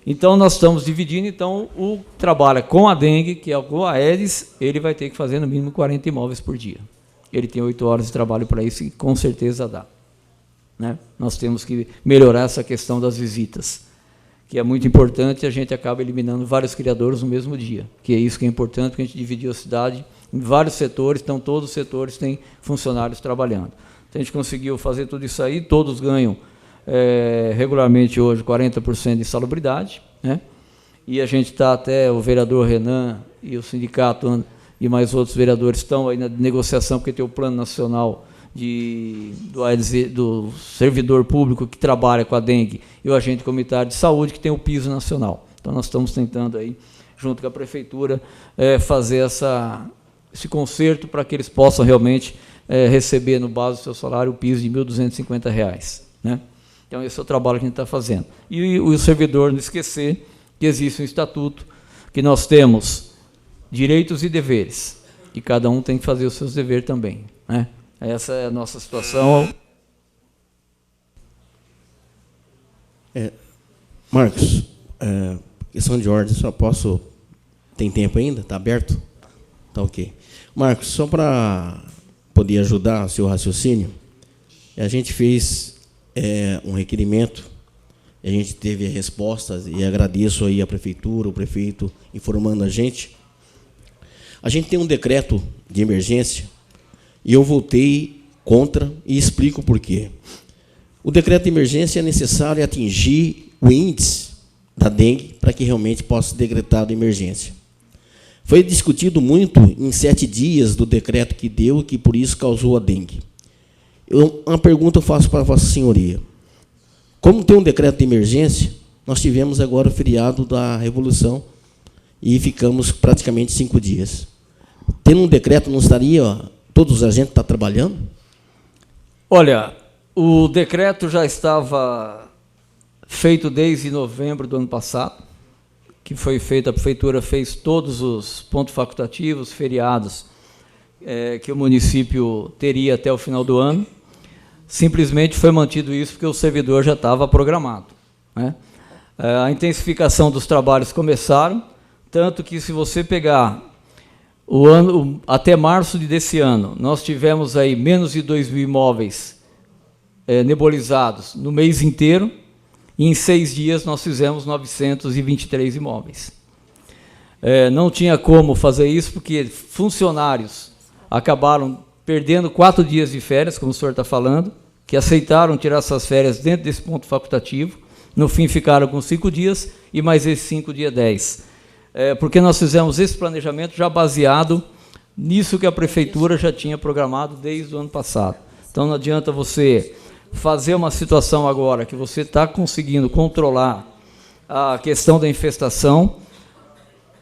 [SPEAKER 5] Então, nós estamos dividindo, então, o trabalho com a dengue, que é o Aedes, ele vai ter que fazer no mínimo 40 imóveis por dia. Ele tem 8 horas de trabalho para isso e com certeza dá. Nós temos que melhorar essa questão das visitas, que é muito importante, e a gente acaba eliminando vários criadores no mesmo dia, que é isso que é importante, porque a gente dividiu a cidade em vários setores, então todos os setores têm funcionários trabalhando. Então, a gente conseguiu fazer tudo isso aí, todos ganham regularmente hoje 40% de insalubridade, e a gente está até, o vereador Renan e o sindicato e mais outros vereadores estão aí na negociação, porque tem o plano nacional do servidor público que trabalha com a dengue e o agente comunitário de saúde que tem o piso nacional. Então nós estamos tentando aí, junto com a prefeitura, fazer esse conserto para que eles possam realmente receber no base do seu salário o piso de R$ 1.250, Então, esse é o trabalho que a gente está fazendo. E o servidor não esquecer que existe um estatuto, que nós temos direitos e deveres, e cada um tem que fazer os seus deveres também. Essa é a nossa situação.
[SPEAKER 9] Marcos, questão de ordem, só posso... Tem tempo ainda? Está aberto? Está ok. Marcos, só para poder ajudar o seu raciocínio, a gente fez... um requerimento, a gente teve a resposta, e agradeço aí a prefeitura, o prefeito informando a gente. A gente tem um decreto de emergência, e eu votei contra, e explico por quê. O decreto de emergência é necessário atingir o índice da dengue para que realmente possa ser decretado emergência. Foi discutido muito em 7 dias do decreto que deu, que por isso causou a dengue. Uma pergunta eu faço para Vossa Senhoria. Como tem um decreto de emergência, nós tivemos agora o feriado da Revolução e ficamos praticamente 5 dias. Tendo um decreto, não estaria todos os agentes estão trabalhando?
[SPEAKER 5] Olha, o decreto já estava feito desde novembro do ano passado, que foi feito, a prefeitura fez todos os pontos facultativos, feriados, que o município teria até o final do ano. Simplesmente foi mantido isso porque o servidor já estava programado. A intensificação dos trabalhos começaram, tanto que, se você pegar o ano até março desse ano, nós tivemos aí menos de 2.000 imóveis nebulizados no mês inteiro, e em 6 dias nós fizemos 923 imóveis. Não tinha como fazer isso, porque funcionários acabaram perdendo 4 dias de férias, como o senhor está falando, que aceitaram tirar essas férias dentro desse ponto facultativo. No fim, ficaram com 5 dias, e mais esses 5 dia 10. Porque nós fizemos esse planejamento já baseado nisso que a prefeitura já tinha programado desde o ano passado. Então, não adianta você fazer uma situação agora que você está conseguindo controlar a questão da infestação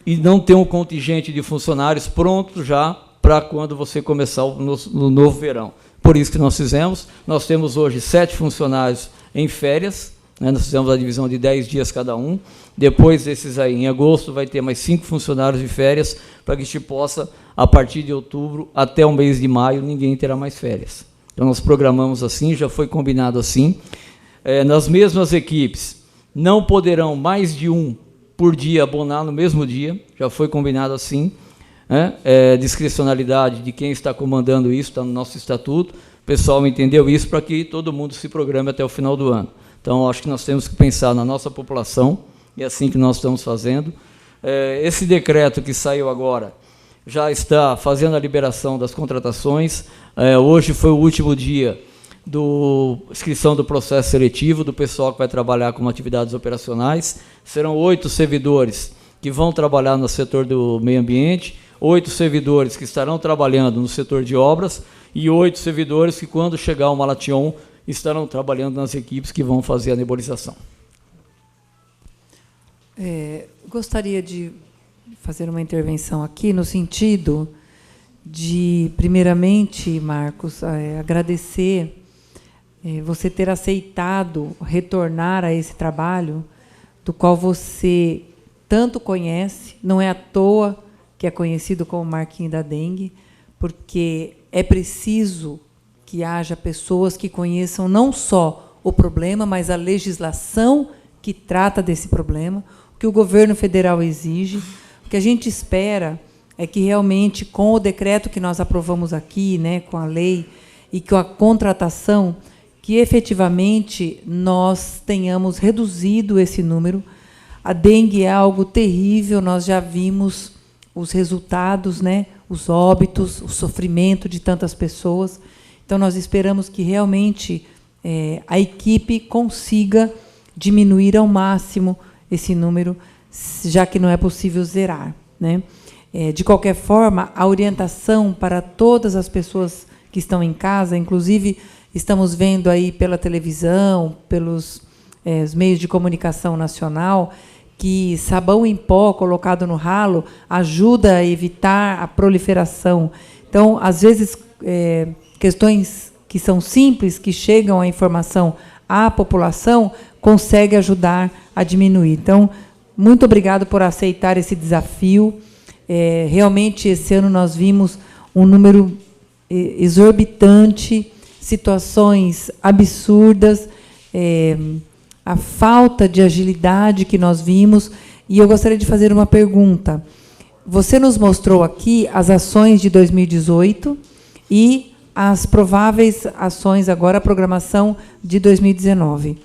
[SPEAKER 5] e não ter um contingente de funcionários pronto já para quando você começar no novo verão. Por isso que nós fizemos. Nós temos hoje 7 funcionários em férias, né? Nós fizemos a divisão de 10 dias cada um. Depois desses aí, em agosto, vai ter mais 5 funcionários de férias, para que a gente possa, a partir de outubro até o mês de maio, ninguém terá mais férias. Então, nós programamos assim, já foi combinado assim. Nas mesmas equipes, não poderão mais de um por dia abonar no mesmo dia, já foi combinado assim. Discricionalidade de quem está comandando isso, está no nosso estatuto. O pessoal entendeu isso para que todo mundo se programe até o final do ano. Então, acho que nós temos que pensar na nossa população, e é assim que nós estamos fazendo. Esse decreto que saiu agora já está fazendo a liberação das contratações. Hoje foi o último dia da inscrição do processo seletivo do pessoal que vai trabalhar com atividades operacionais. Serão 8 servidores que vão trabalhar no setor do meio ambiente, 8 servidores que estarão trabalhando no setor de obras e 8 servidores que, quando chegar o Malation, estarão trabalhando nas equipes que vão fazer a nebulização.
[SPEAKER 10] Gostaria de fazer uma intervenção aqui no sentido de, primeiramente, Marcos, agradecer você ter aceitado retornar a esse trabalho do qual você tanto conhece. Não é à toa que é conhecido como Marquinhos da Dengue, porque é preciso que haja pessoas que conheçam não só o problema, mas a legislação que trata desse problema, o que o governo federal exige. O que a gente espera é que, realmente, com o decreto que nós aprovamos aqui, né, com a lei e com a contratação, que, efetivamente, nós tenhamos reduzido esse número. A dengue é algo terrível, nós já vimos os resultados, né, os óbitos, o sofrimento de tantas pessoas. Então, nós esperamos que, realmente, a equipe consiga diminuir ao máximo esse número, já que não é possível zerar, né? De qualquer forma, a orientação para todas as pessoas que estão em casa, inclusive estamos vendo aí pela televisão, pelos os meios de comunicação nacional, que sabão em pó colocado no ralo ajuda a evitar a proliferação. Então, às vezes, questões que são simples, que chegam a informação à população, consegue ajudar a diminuir. Então, muito obrigado por aceitar esse desafio. Realmente, esse ano nós vimos um número exorbitante, situações absurdas, a falta de agilidade que nós vimos. E eu gostaria de fazer uma pergunta. Você nos mostrou aqui as ações de 2018 e as prováveis ações agora, a programação de 2019.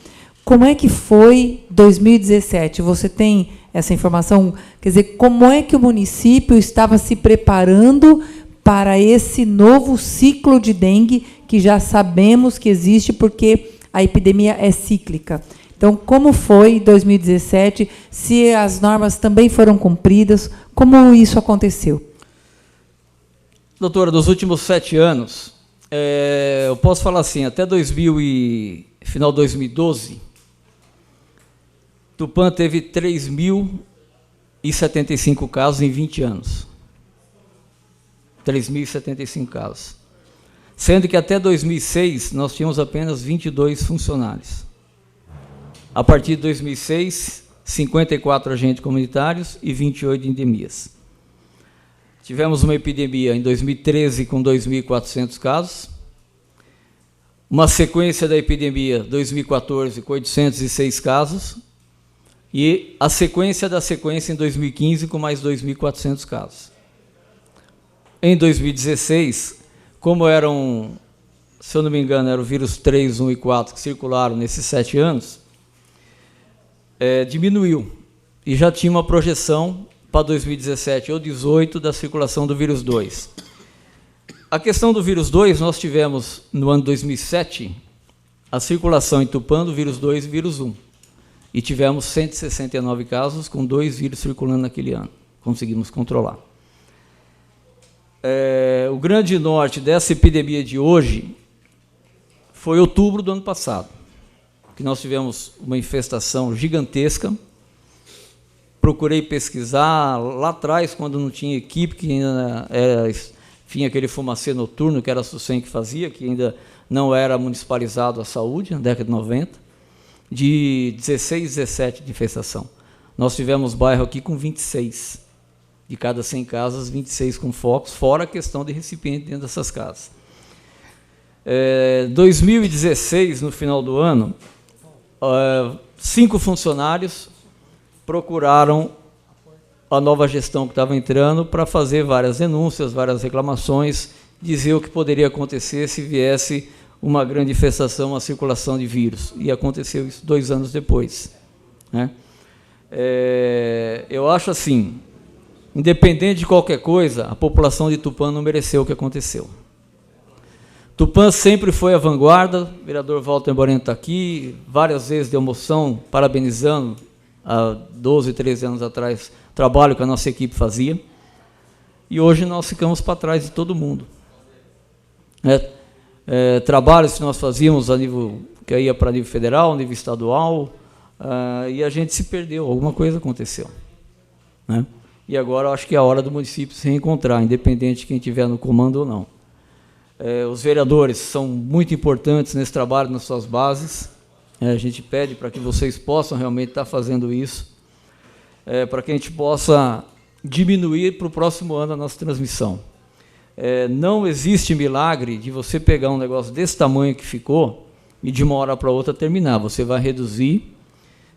[SPEAKER 10] Como é que foi 2017? Você tem essa informação? Quer dizer, como é que o município estava se preparando para esse novo ciclo de dengue, que já sabemos que existe, porque a epidemia é cíclica? Então, como foi 2017? Se as normas também foram cumpridas, como isso aconteceu?
[SPEAKER 5] Doutora, dos últimos 7 anos, eu posso falar assim, até final de 2012, Tupã teve 3.075 casos em 20 anos. 3.075 casos. Sendo que até 2006 nós tínhamos apenas 22 funcionários. A partir de 2006, 54 agentes comunitários e 28 endemias. Tivemos uma epidemia em 2013 com 2.400 casos. Uma sequência da epidemia 2014 com 806 casos. E a sequência da sequência em 2015 com mais 2.400 casos. Em 2016, como eram, se eu não me engano, era o vírus 3, 1 e 4 que circularam nesses 7 anos, diminuiu. E já tinha uma projeção para 2017 ou 2018 da circulação do vírus 2. A questão do vírus 2, nós tivemos, no ano 2007, a circulação em Tupã do vírus 2 e vírus 1. E tivemos 169 casos com 2 vírus circulando naquele ano. Conseguimos controlar. O grande norte dessa epidemia de hoje foi outubro do ano passado, que nós tivemos uma infestação gigantesca. Procurei pesquisar lá atrás, quando não tinha equipe, que ainda tinha aquele fumacê noturno, que era a SUSEM que fazia, que ainda não era municipalizado a saúde, na década de 90. de 16, 17 de infestação. Nós tivemos bairro aqui com 26. De cada 100 casas, 26 com focos, fora a questão de recipiente dentro dessas casas. 2016, no final do ano, 5 funcionários procuraram a nova gestão que estava entrando para fazer várias denúncias, várias reclamações, dizer o que poderia acontecer se viesse uma grande infestação, uma circulação de vírus. E aconteceu isso 2 anos depois, né? Eu acho assim, independente de qualquer coisa, a população de Tupã não mereceu o que aconteceu. Tupã sempre foi a vanguarda, o vereador Walter Moreno está aqui, várias vezes deu moção, parabenizando, há 12, 13 anos atrás, o trabalho que a nossa equipe fazia, e hoje nós ficamos para trás de todo mundo. Trabalhos que nós fazíamos a nível, que ia para nível federal, nível estadual, e a gente se perdeu, alguma coisa aconteceu, né? E agora eu acho que é a hora do município se reencontrar, independente de quem estiver no comando ou não. Os vereadores são muito importantes nesse trabalho, nas suas bases. A gente pede para que vocês possam realmente estar fazendo isso, para que a gente possa diminuir para o próximo ano a nossa transmissão. Não existe milagre de você pegar um negócio desse tamanho que ficou e de uma hora para outra terminar. Você vai reduzir,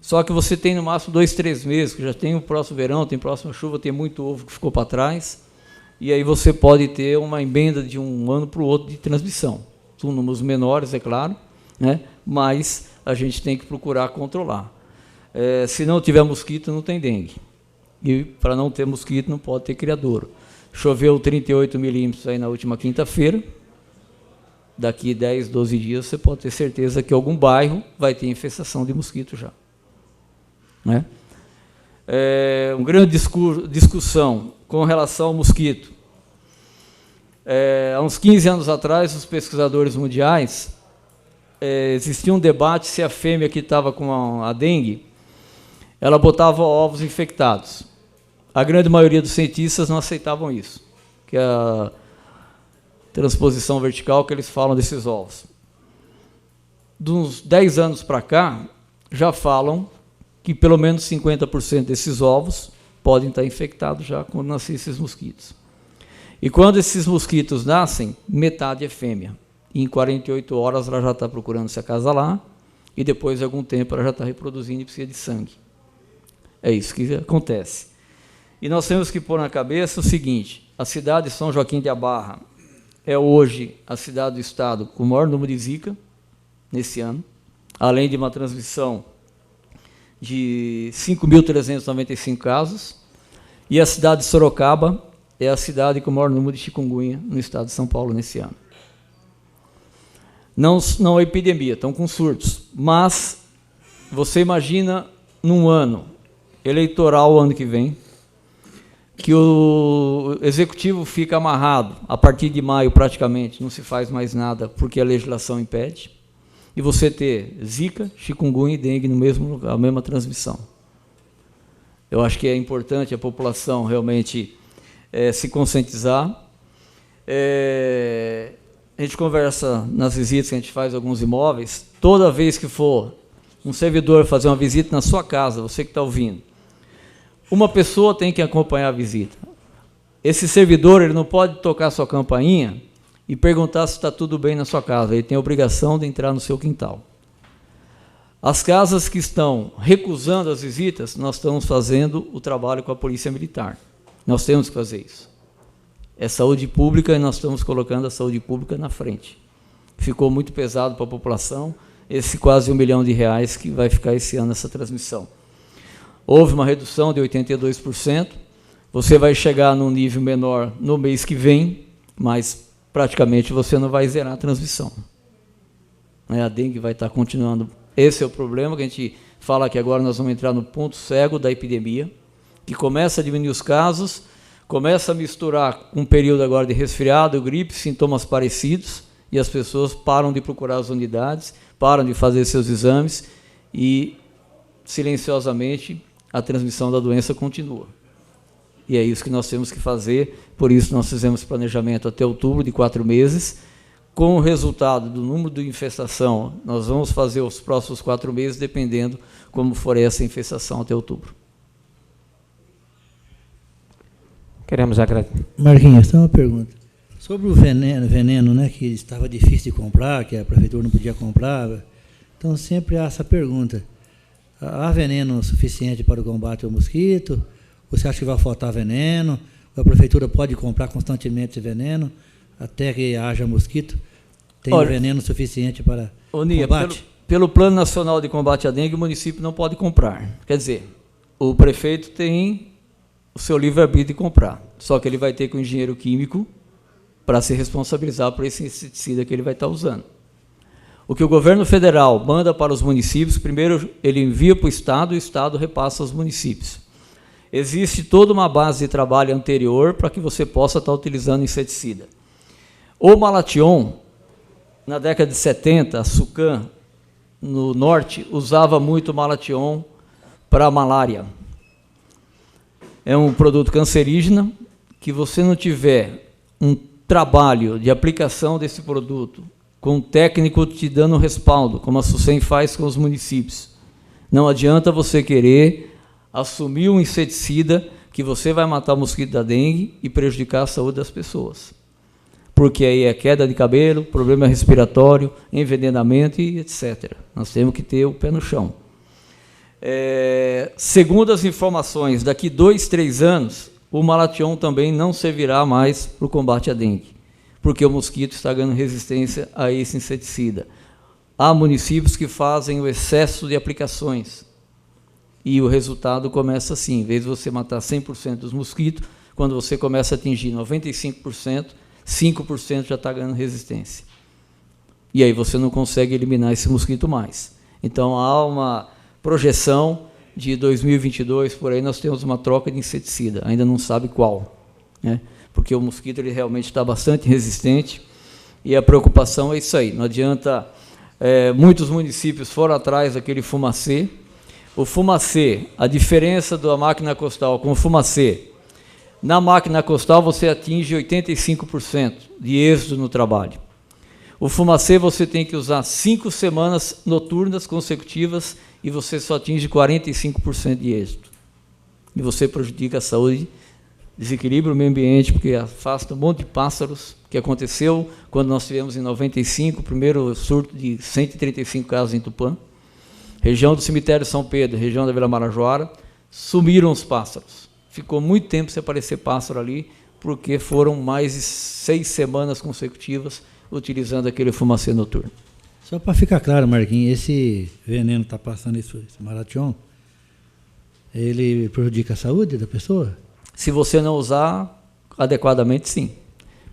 [SPEAKER 5] só que você tem no máximo 2, 3 meses, que já tem o próximo verão, tem próxima chuva, tem muito ovo que ficou para trás, e aí você pode ter uma emenda de um ano para o outro de transmissão. São números menores, é claro, né? Mas a gente tem que procurar controlar. Se não tiver mosquito, não tem dengue. E para não ter mosquito, não pode ter criadouro. Choveu 38 milímetros aí na última quinta-feira. Daqui 10, 12 dias, você pode ter certeza que algum bairro vai ter infestação de mosquito já, né? Uma grande discussão com relação ao mosquito. Há uns 15 anos atrás, os pesquisadores mundiais, existia um debate se a fêmea que estava com a dengue, ela botava ovos infectados. A grande maioria dos cientistas não aceitavam isso, que é a transposição vertical que eles falam desses ovos. De uns 10 anos para cá, já falam que pelo menos 50% desses ovos podem estar infectados já quando nascem esses mosquitos. E quando esses mosquitos nascem, metade é fêmea. E em 48 horas ela já está procurando se acasalar, e depois de algum tempo ela já está reproduzindo e precisa de sangue. É isso que acontece. E nós temos que pôr na cabeça o seguinte: a cidade de São Joaquim de Abarra é hoje a cidade do estado com o maior número de Zika nesse ano, além de uma transmissão de 5.395 casos, e a cidade de Sorocaba é a cidade com o maior número de chikungunya no estado de São Paulo nesse ano. Não é epidemia, estão com surtos, mas você imagina num ano eleitoral, ano que vem, que o executivo fica amarrado, a partir de maio praticamente, não se faz mais nada porque a legislação impede, e você ter Zika, chikungunya e dengue no mesmo lugar, a mesma transmissão. Eu acho que é importante a população realmente se conscientizar. A gente conversa nas visitas que a gente faz a alguns imóveis, toda vez que for um servidor fazer uma visita na sua casa, você que está ouvindo, uma pessoa tem que acompanhar a visita. Esse servidor ele não pode tocar a sua campainha e perguntar se está tudo bem na sua casa. Ele tem a obrigação de entrar no seu quintal. As casas que estão recusando as visitas, nós estamos fazendo o trabalho com a Polícia Militar. Nós temos que fazer isso. É saúde pública e nós estamos colocando a saúde pública na frente. Ficou muito pesado para a população, esse quase R$1 milhão que vai ficar esse ano essa transmissão. Houve uma redução de 82%, você vai chegar num nível menor no mês que vem, mas praticamente você não vai zerar a transmissão. A dengue vai estar continuando. Esse é o problema que a gente fala que agora nós vamos entrar no ponto cego da epidemia, que começa a diminuir os casos, começa a misturar com um período agora de resfriado, gripe, sintomas parecidos, e as pessoas param de procurar as unidades, param de fazer seus exames e, silenciosamente, a transmissão da doença continua. E é isso que nós temos que fazer, por isso nós fizemos planejamento até outubro de 4 meses, com o resultado do número de infestação, nós vamos fazer os próximos 4 meses, dependendo como for essa infestação até outubro.
[SPEAKER 1] Queremos agradecer.
[SPEAKER 3] Marquinhos, tem uma pergunta. Sobre o veneno, né, que estava difícil de comprar, que a prefeitura não podia comprar, então sempre há essa pergunta. Há veneno suficiente para o combate ao mosquito? Você acha que vai faltar veneno? A prefeitura pode comprar constantemente esse veneno até que haja mosquito? Tem veneno suficiente para combate?
[SPEAKER 5] Pelo Plano Nacional de Combate à Dengue, o município não pode comprar. Quer dizer, o prefeito tem o seu livre-arbítrio de comprar, só que ele vai ter que o engenheiro químico para se responsabilizar por esse inseticida que ele vai estar usando. O que o governo federal manda para os municípios, primeiro ele envia para o Estado e o Estado repassa aos municípios. Existe toda uma base de trabalho anterior para que você possa estar utilizando inseticida. O Malation, na década de 70, a Sucam, no norte, usava muito Malation para a malária. É um produto cancerígeno que você não tiver um trabalho de aplicação desse produto com um técnico te dando respaldo, como a SUSEM faz com os municípios. Não adianta você querer assumir um inseticida que você vai matar o mosquito da dengue e prejudicar a saúde das pessoas. Porque aí é queda de cabelo, problema respiratório, envenenamento e etc. Nós temos que ter o pé no chão. Segundo as informações, daqui 2, 3 anos, o Malation também não servirá mais para o combate à dengue, porque o mosquito está ganhando resistência a esse inseticida. Há municípios que fazem o excesso de aplicações, e o resultado começa assim, em vez de você matar 100% dos mosquitos, quando você começa a atingir 95%, 5% já está ganhando resistência. E aí você não consegue eliminar esse mosquito mais. Então, há uma projeção de 2022, por aí nós temos uma troca de inseticida, ainda não sabe qual, né? Porque o mosquito ele realmente está bastante resistente, e a preocupação é isso aí. Não adianta, muitos municípios foram atrás daquele fumacê. O fumacê, a diferença da máquina costal com o fumacê, na máquina costal você atinge 85% de êxito no trabalho. O fumacê você tem que usar 5 semanas noturnas consecutivas e você só atinge 45% de êxito. E você prejudica a saúde, desequilibra o meio ambiente, porque afasta um monte de pássaros, que aconteceu quando nós tivemos em 95 o primeiro surto de 135 casos em Tupã. Região do cemitério São Pedro, região da Vila Marajoara, sumiram os pássaros. Ficou muito tempo sem aparecer pássaro ali, porque foram mais de 6 semanas consecutivas utilizando aquele fumacê noturno.
[SPEAKER 3] Só para ficar claro, Marquinhos, esse veneno que está passando, esse Malation, ele prejudica a saúde da pessoa?
[SPEAKER 5] Se você não usar adequadamente, sim.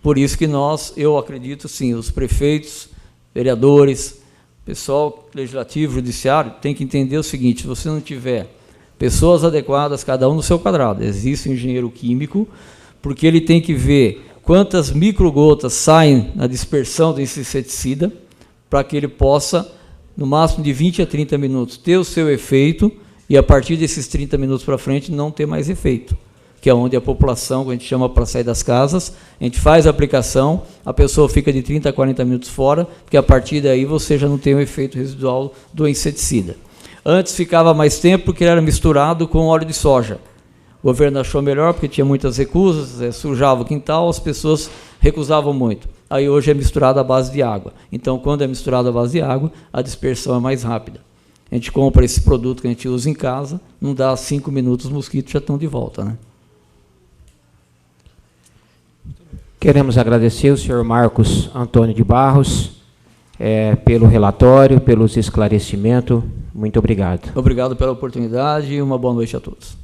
[SPEAKER 5] Por isso que eu acredito, sim, os prefeitos, vereadores, pessoal legislativo, judiciário, tem que entender o seguinte: se você não tiver pessoas adequadas, cada um no seu quadrado, existe um engenheiro químico, porque ele tem que ver quantas microgotas saem na dispersão desse inseticida, para que ele possa, no máximo de 20 a 30 minutos, ter o seu efeito, e a partir desses 30 minutos para frente não ter mais efeito, que é onde a população, que a gente chama para sair das casas, a gente faz a aplicação, a pessoa fica de 30 a 40 minutos fora, porque a partir daí você já não tem o efeito residual do inseticida. Antes ficava mais tempo porque ele era misturado com óleo de soja. O governo achou melhor porque tinha muitas recusas, sujava o quintal, as pessoas recusavam muito. Aí hoje é misturado à base de água. Então, quando é misturado à base de água, a dispersão é mais rápida. A gente compra esse produto que a gente usa em casa, não dá 5 minutos, os mosquitos já estão de volta, né?
[SPEAKER 1] Queremos agradecer o senhor Marcos Antônio de Barros pelo relatório, pelos esclarecimentos. Muito obrigado.
[SPEAKER 5] Obrigado pela oportunidade e uma boa noite a todos.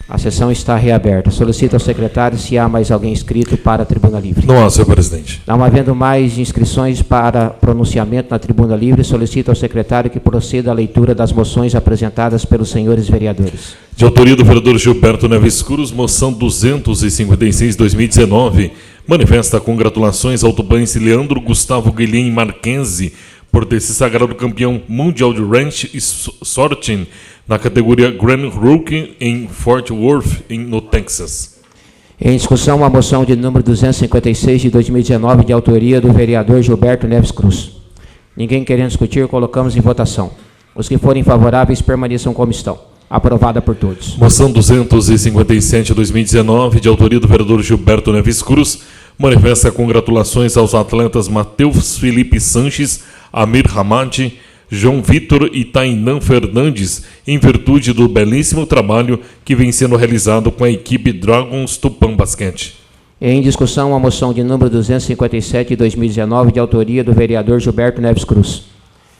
[SPEAKER 1] A sessão está reaberta. Solicito ao secretário se há mais alguém inscrito para a tribuna livre.
[SPEAKER 2] Não há, senhor presidente.
[SPEAKER 1] Não havendo mais inscrições para pronunciamento na tribuna livre, solicito ao secretário que proceda à leitura das moções apresentadas pelos senhores vereadores.
[SPEAKER 2] De autoria do vereador Gilberto Neves Cruz, moção 256/2019, manifesta congratulações ao tubanense Leandro Gustavo Guilhem Marquenzi por ter se sagrado campeão mundial de ranch e sorting na categoria Grand Rookie em Fort Worth, no Texas.
[SPEAKER 1] Em discussão, a moção de número 256 de 2019, de autoria do vereador Gilberto Neves Cruz. Ninguém querendo discutir, colocamos em votação. Os que forem favoráveis permaneçam como estão. Aprovada por todos.
[SPEAKER 2] Moção 257 de 2019, de autoria do vereador Gilberto Neves Cruz, manifesta congratulações aos atletas Matheus Felipe Sanches, Amir Hamad, João Vitor e Tainan Fernandes, em virtude do belíssimo trabalho que vem sendo realizado com a equipe Dragons Tupã Basquete.
[SPEAKER 1] Em discussão, a moção de número 257 de 2019, de autoria do vereador Gilberto Neves Cruz.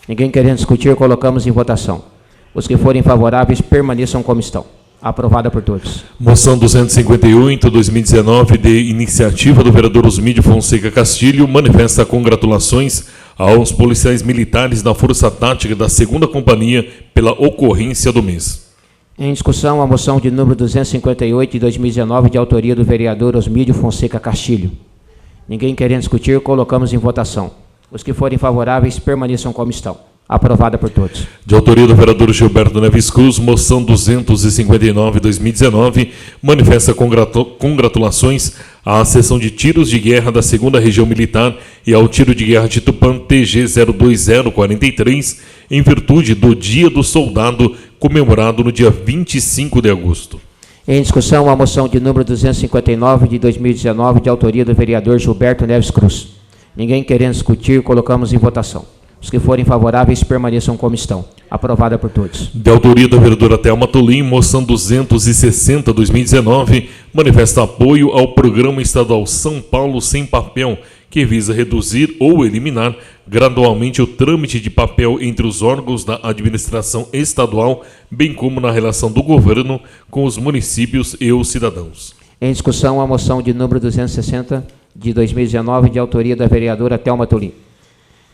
[SPEAKER 1] Ninguém querendo discutir, colocamos em votação. Os que forem favoráveis permaneçam como estão. Aprovada por todos.
[SPEAKER 2] Moção 258, 2019, de iniciativa do vereador Osmídio Fonseca Castilho, manifesta congratulações aos policiais militares da Força Tática da 2ª Companhia pela ocorrência do mês.
[SPEAKER 1] Em discussão, a moção de número 258 de 2019, de autoria do vereador Osmídio Fonseca Castilho. Ninguém querendo discutir, colocamos em votação. Os que forem favoráveis permaneçam como estão. Aprovada por todos.
[SPEAKER 2] De autoria do vereador Gilberto Neves Cruz, moção 259 de 2019, manifesta congratulações à seção de tiros de guerra da 2ª Região Militar e ao tiro de guerra de Tupã TG 02043, em virtude do Dia do Soldado, comemorado no dia 25 de agosto.
[SPEAKER 1] Em discussão, a moção de número 259 de 2019, de autoria do vereador Gilberto Neves Cruz. Ninguém querendo discutir, colocamos em votação. Os que forem favoráveis permaneçam como estão. Aprovada por todos.
[SPEAKER 2] De autoria da vereadora Thelma Tolim, moção 260 de 2019, manifesta apoio ao Programa Estadual São Paulo Sem Papel, que visa reduzir ou eliminar gradualmente o trâmite de papel entre os órgãos da administração estadual, bem como na relação do governo com os municípios e os cidadãos.
[SPEAKER 1] Em discussão, a moção de número 260 de 2019, de autoria da vereadora Thelma Tolim.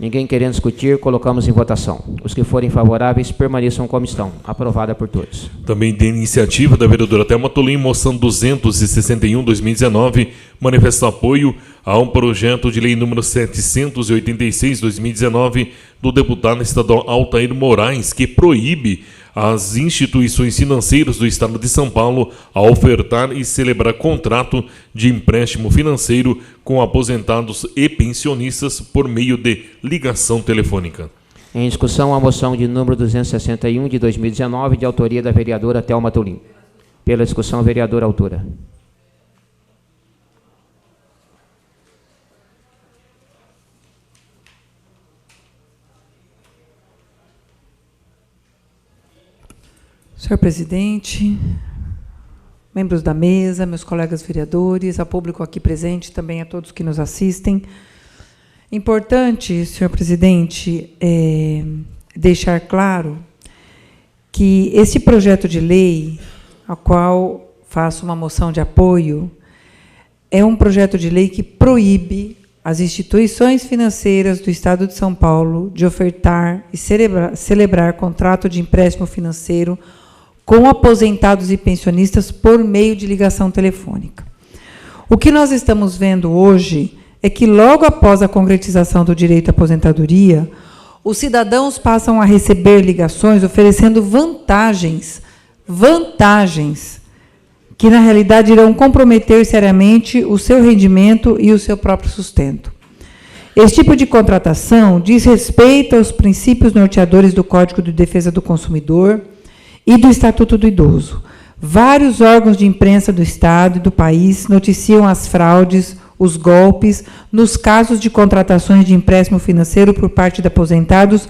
[SPEAKER 1] Ninguém querendo discutir, colocamos em votação. Os que forem favoráveis permaneçam como estão. Aprovada por todos.
[SPEAKER 2] Também de iniciativa da vereadora Thelma Tolim, moção 261 de 2019, manifesta apoio a um projeto de lei número 786 de 2019 do deputado estadual Altair Moraes, que proíbe as instituições financeiras do Estado de São Paulo a ofertar e celebrar contrato de empréstimo financeiro com aposentados e pensionistas por meio de ligação telefônica.
[SPEAKER 1] Em discussão, a moção de número 261 de 2019, de autoria da vereadora Thelma Tolim. Pela discussão, vereadora autora.
[SPEAKER 10] Senhor presidente, membros da mesa, meus colegas vereadores, ao público aqui presente, também a todos que nos assistem. Importante, senhor presidente, deixar claro que esse projeto de lei, ao qual faço uma moção de apoio, é um projeto de lei que proíbe as instituições financeiras do Estado de São Paulo de ofertar e celebrar contrato de empréstimo financeiro com aposentados e pensionistas por meio de ligação telefônica. O que nós estamos vendo hoje é que, logo após a concretização do direito à aposentadoria, os cidadãos passam a receber ligações oferecendo vantagens que, na realidade, irão comprometer seriamente o seu rendimento e o seu próprio sustento. Esse tipo de contratação diz respeito aos princípios norteadores do Código de Defesa do Consumidor e do Estatuto do Idoso. Vários órgãos de imprensa do Estado e do país noticiam as fraudes, os golpes, nos casos de contratações de empréstimo financeiro por parte de aposentados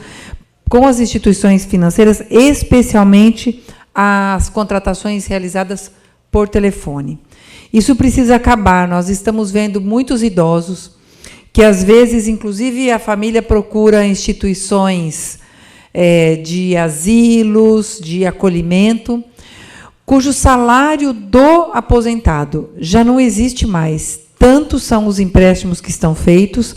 [SPEAKER 10] com as instituições financeiras, especialmente as contratações realizadas por telefone. Isso precisa acabar. Nós estamos vendo muitos idosos que, às vezes, inclusive, a família procura instituições de asilos, de acolhimento, cujo salário do aposentado já não existe mais. Tantos são os empréstimos que estão feitos,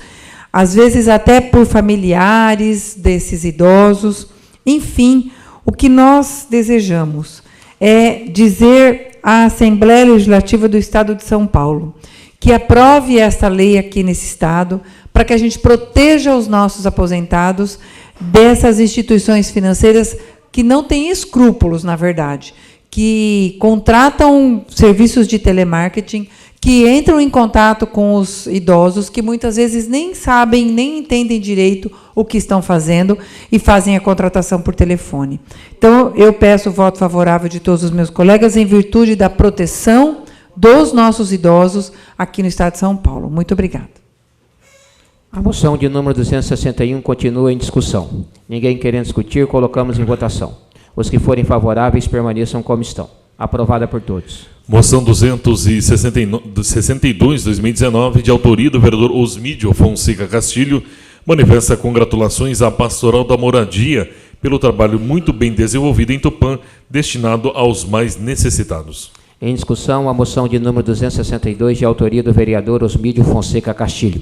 [SPEAKER 10] às vezes até por familiares desses idosos. Enfim, o que nós desejamos é dizer à Assembleia Legislativa do Estado de São Paulo que aprove esta lei aqui nesse Estado, para que a gente proteja os nossos aposentados dessas instituições financeiras que não têm escrúpulos, na verdade, que contratam serviços de telemarketing, que entram em contato com os idosos, que muitas vezes nem sabem, nem entendem direito o que estão fazendo e fazem a contratação por telefone. Então, eu peço o voto favorável de todos os meus colegas em virtude da proteção dos nossos idosos aqui no Estado de São Paulo. Muito obrigada.
[SPEAKER 1] A moção de número 261 continua em discussão. Ninguém querendo discutir, colocamos em votação. Os que forem favoráveis permaneçam como estão. Aprovada por todos.
[SPEAKER 2] Moção 262/2019, de autoria do vereador Osmídio Fonseca Castilho, manifesta congratulações à Pastoral da Moradia pelo trabalho muito bem desenvolvido em Tupã, destinado aos mais necessitados.
[SPEAKER 1] Em discussão, a moção de número 262, de autoria do vereador Osmídio Fonseca Castilho.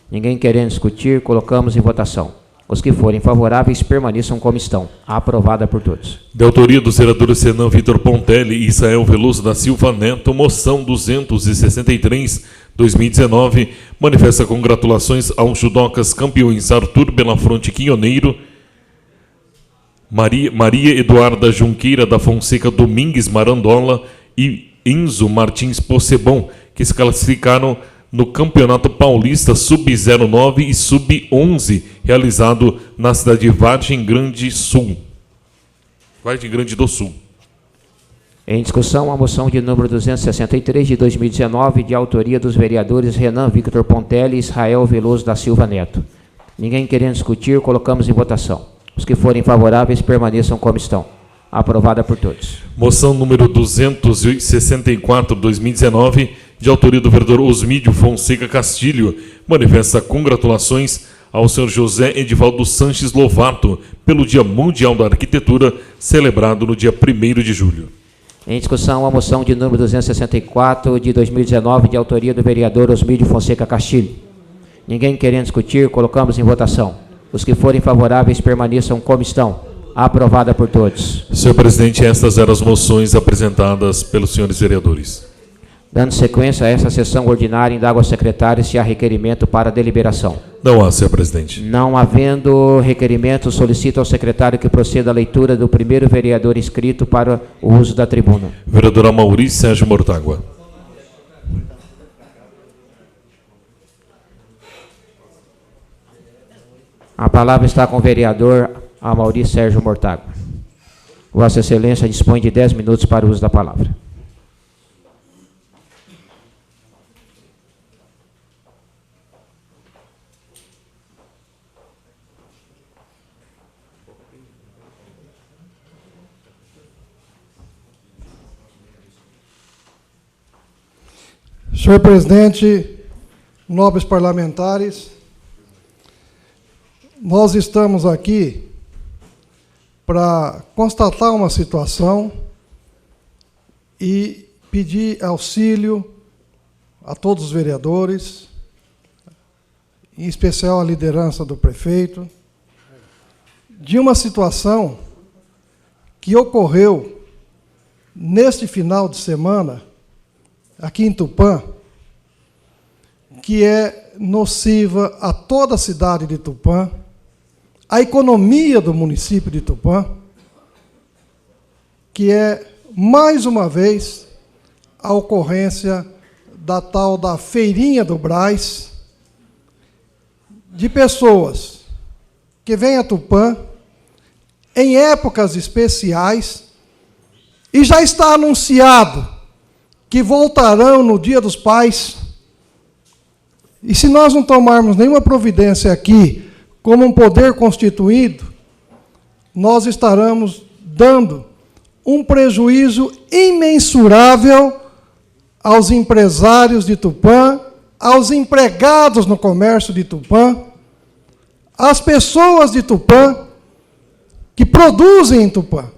[SPEAKER 1] Ninguém querendo discutir, colocamos em votação. Os que forem favoráveis permaneçam como estão. Aprovada por todos.
[SPEAKER 2] De autoria dos vereadores Renan Vitor Pontelli e Israel Veloso da Silva Neto, moção 263/2019, manifesta congratulações aos judocas campeões Arthur Belafronte Quinhoneiro, Maria Eduarda Junqueira da Fonseca Domingues Marandola e Enzo Martins Possebon, que se classificaram no Campeonato Paulista Sub-09 e Sub-11, realizado na cidade de Vargem Grande do Sul.
[SPEAKER 1] Em discussão, a moção de número 263, de 2019, de autoria dos vereadores Renan Victor Pontelli e Israel Veloso da Silva Neto. Ninguém querendo discutir, colocamos em votação. Os que forem favoráveis permaneçam como estão. Aprovada por todos.
[SPEAKER 2] Moção número 264/2019, de autoria do vereador Osmídio Fonseca Castilho, manifesta congratulações ao senhor José Edivaldo Sanches Lovato pelo Dia Mundial da Arquitetura, celebrado no dia 1º de julho.
[SPEAKER 1] Em discussão, a moção de número 264, de 2019, de autoria do vereador Osmídio Fonseca Castilho. Ninguém querendo discutir, colocamos em votação. Os que forem favoráveis permaneçam como estão. Aprovada por todos.
[SPEAKER 2] Senhor presidente, estas eram as moções apresentadas pelos senhores vereadores.
[SPEAKER 1] Dando sequência a essa sessão ordinária, indago ao secretário se há requerimento para deliberação.
[SPEAKER 2] Não há, senhor presidente.
[SPEAKER 1] Não havendo requerimento, solicito ao secretário que proceda à leitura do primeiro vereador inscrito para o uso da tribuna.
[SPEAKER 2] Vereador Amaury Sérgio Mortágua.
[SPEAKER 1] A palavra está com o vereador Amaury Sérgio Mortágua. Vossa Excelência dispõe de 10 minutos para o uso da palavra.
[SPEAKER 8] Senhor presidente, nobres parlamentares, nós estamos aqui para constatar uma situação e pedir auxílio a todos os vereadores, em especial a liderança do prefeito, de uma situação que ocorreu neste final de semana, aqui em Tupã, que é nociva a toda a cidade de Tupã, a economia do município de Tupã, que é, mais uma vez, a ocorrência da tal da Feirinha do Brás, de pessoas que vêm a Tupã em épocas especiais e já está anunciado que voltarão no Dia dos Pais. E se nós não tomarmos nenhuma providência aqui, como um poder constituído, nós estaremos dando um prejuízo imensurável aos empresários de Tupã, aos empregados no comércio de Tupã, às pessoas de Tupã que produzem em Tupã,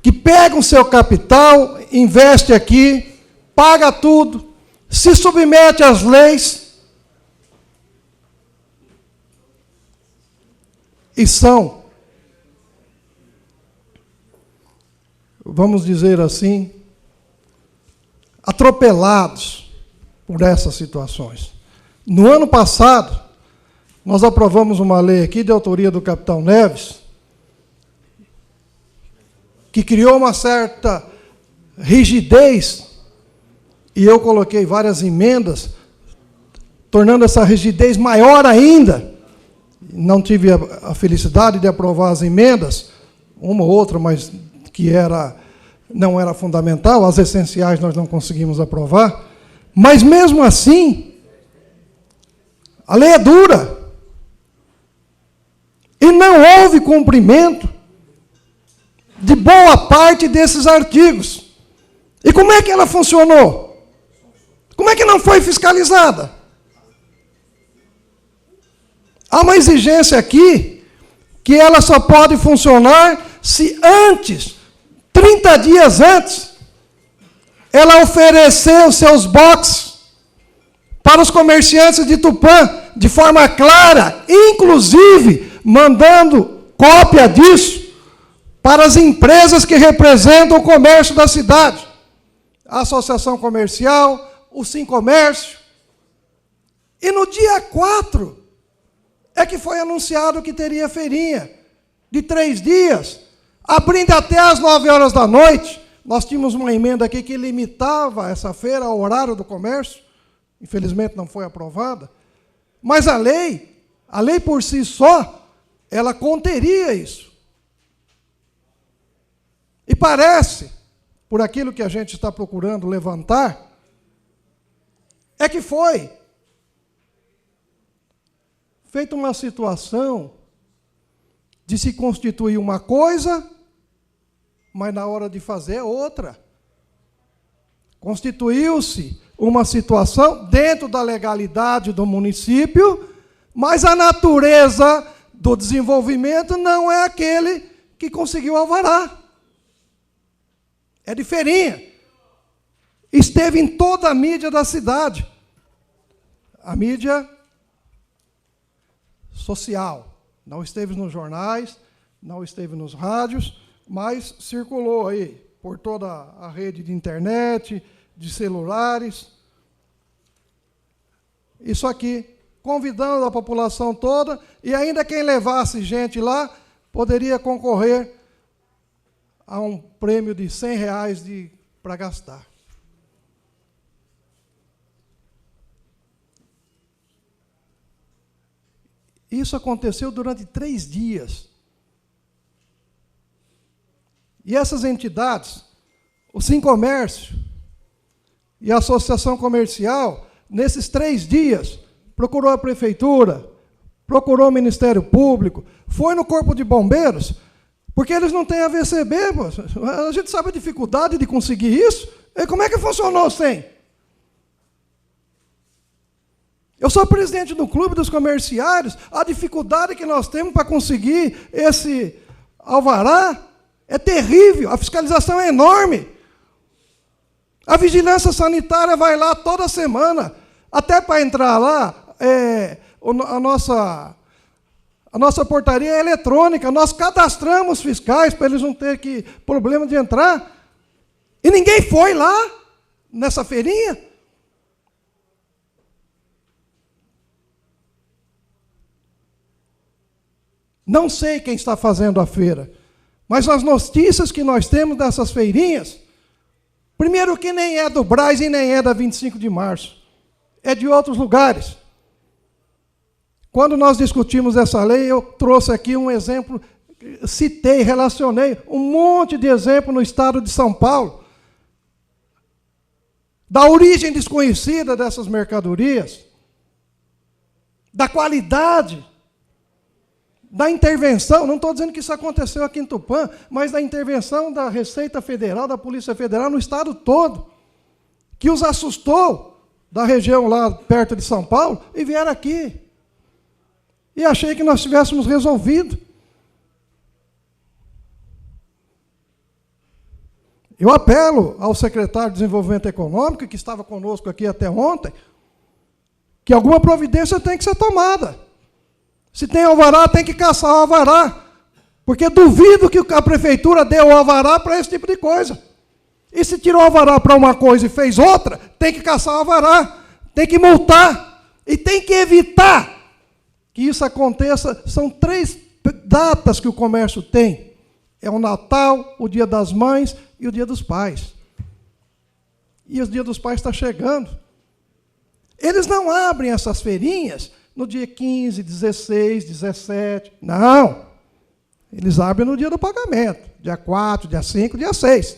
[SPEAKER 8] que pegam seu capital, investe aqui, paga tudo, se submete às leis e são, vamos dizer assim, atropelados por essas situações. No ano passado, nós aprovamos uma lei aqui de autoria do capitão Neves, que criou uma certa rigidez e eu coloquei várias emendas, tornando essa rigidez maior ainda. Não tive a felicidade de aprovar as emendas, uma ou outra, mas que não era fundamental, as essenciais nós não conseguimos aprovar. Mas, mesmo assim, a lei é dura. E não houve cumprimento de boa parte desses artigos. E como é que ela funcionou? Como é que não foi fiscalizada? Há uma exigência aqui que ela só pode funcionar se antes, 30 dias antes, ela oferecer os seus boxes para os comerciantes de Tupã, de forma clara, inclusive mandando cópia disso para as empresas que representam o comércio da cidade. A Associação Comercial, o Sincomércio. E no dia 4 é que foi anunciado que teria feirinha de 3 dias, abrindo até às 9 horas da noite. Nós tínhamos uma emenda aqui que limitava essa feira ao horário do comércio. Infelizmente não foi aprovada. Mas a lei por si só, ela conteria isso. E parece, por aquilo que a gente está procurando levantar, é que foi feita uma situação de se constituir uma coisa, mas na hora de fazer é outra. Constituiu-se uma situação dentro da legalidade do município, mas a natureza do desenvolvimento não é aquele que conseguiu alvará. É de feirinha. Esteve em toda a mídia da cidade. A mídia social. Não esteve nos jornais, não esteve nos rádios, mas circulou aí por toda a rede de internet, de celulares. Isso aqui, convidando a população toda, e ainda quem levasse gente lá poderia concorrer a um prêmio de R$100 para gastar. Isso aconteceu durante 3 dias. E essas entidades, o Sincomércio e a Associação Comercial, nesses 3 dias, procurou a Prefeitura, procurou o Ministério Público, foi no Corpo de Bombeiros, porque eles não têm AVCB, a gente sabe a dificuldade de conseguir isso, e como é que funcionou sem? Eu sou presidente do Clube dos Comerciários, a dificuldade que nós temos para conseguir esse alvará é terrível, a fiscalização é enorme. A vigilância sanitária vai lá toda semana, até para entrar lá, a nossa portaria é eletrônica, nós cadastramos fiscais para eles não terem problema de entrar. E ninguém foi lá, nessa feirinha. Não sei quem está fazendo a feira, mas as notícias que nós temos dessas feirinhas, primeiro que nem é do Brás e nem é da 25 de março, é de outros lugares. Quando nós discutimos essa lei, eu trouxe aqui um exemplo, citei, relacionei um monte de exemplos no estado de São Paulo, da origem desconhecida dessas mercadorias, da qualidade, da intervenção, não estou dizendo que isso aconteceu aqui em Tupã, mas da intervenção da Receita Federal, da Polícia Federal, no estado todo, que os assustou da região lá perto de São Paulo, e vieram aqui. E achei que nós tivéssemos resolvido. Eu apelo ao secretário de Desenvolvimento Econômico, que estava conosco aqui até ontem, que alguma providência tem que ser tomada. Se tem alvará, tem que caçar o alvará. Porque duvido que a prefeitura dê o alvará para esse tipo de coisa. E se tirou o alvará para uma coisa e fez outra, tem que caçar o alvará. Tem que multar. E tem que evitar que isso aconteça. São 3 datas que o comércio tem. É o Natal, o Dia das Mães e o Dia dos Pais. e o Dia dos Pais está chegando. Eles não abrem essas feirinhas no dia 15, 16, 17. Não. Eles abrem no dia do pagamento. Dia 4, dia 5, dia 6.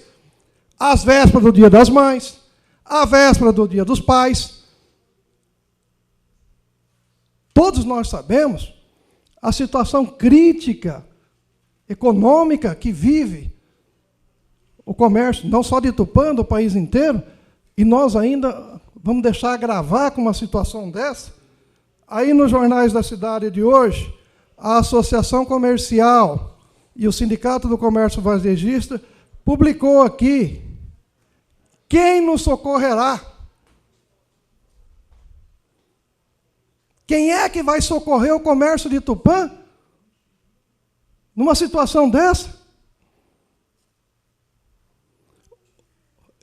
[SPEAKER 8] Às vésperas do Dia das Mães. À véspera do Dia dos Pais. Todos nós sabemos a situação crítica, econômica que vive o comércio, não só de Tupã, do país inteiro, e nós ainda vamos deixar agravar com uma situação dessa. Aí nos jornais da cidade de hoje, a Associação Comercial e o Sindicato do Comércio Varejista publicou aqui: quem nos socorrerá? Quem é que vai socorrer o comércio de Tupã numa situação dessa?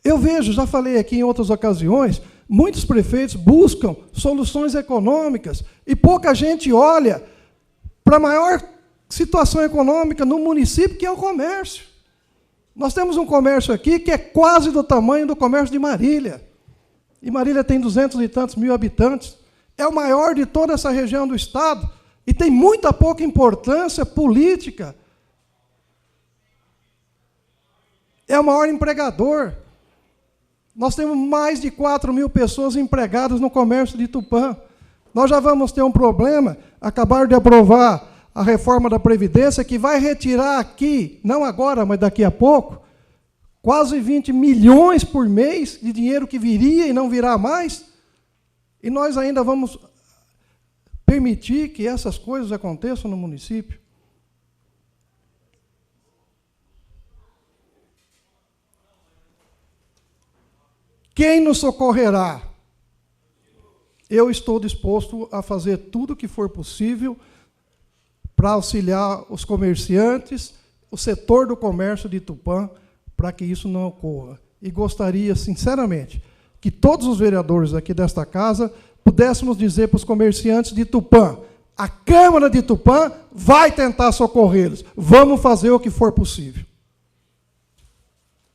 [SPEAKER 8] Eu vejo, já falei aqui em outras ocasiões, muitos prefeitos buscam soluções econômicas e pouca gente olha para a maior situação econômica no município, que é o comércio. Nós temos um comércio aqui que é quase do tamanho do comércio de Marília. E Marília tem 200 e tantos mil habitantes. É o maior de toda essa região do estado e tem muita pouca importância política. É o maior empregador. Nós temos mais de 4 mil pessoas empregadas no comércio de Tupã. Nós já vamos ter um problema. Acabaram de aprovar a reforma da Previdência, que vai retirar aqui, não agora, mas daqui a pouco, quase 20 milhões por mês de dinheiro que viria e não virá mais. E nós ainda vamos permitir que essas coisas aconteçam no município. Quem nos socorrerá? Eu estou disposto a fazer tudo o que for possível para auxiliar os comerciantes, o setor do comércio de Tupã, para que isso não ocorra. E gostaria, sinceramente, que todos os vereadores aqui desta casa pudéssemos dizer para os comerciantes de Tupã: a Câmara de Tupã vai tentar socorrê-los. Vamos fazer o que for possível.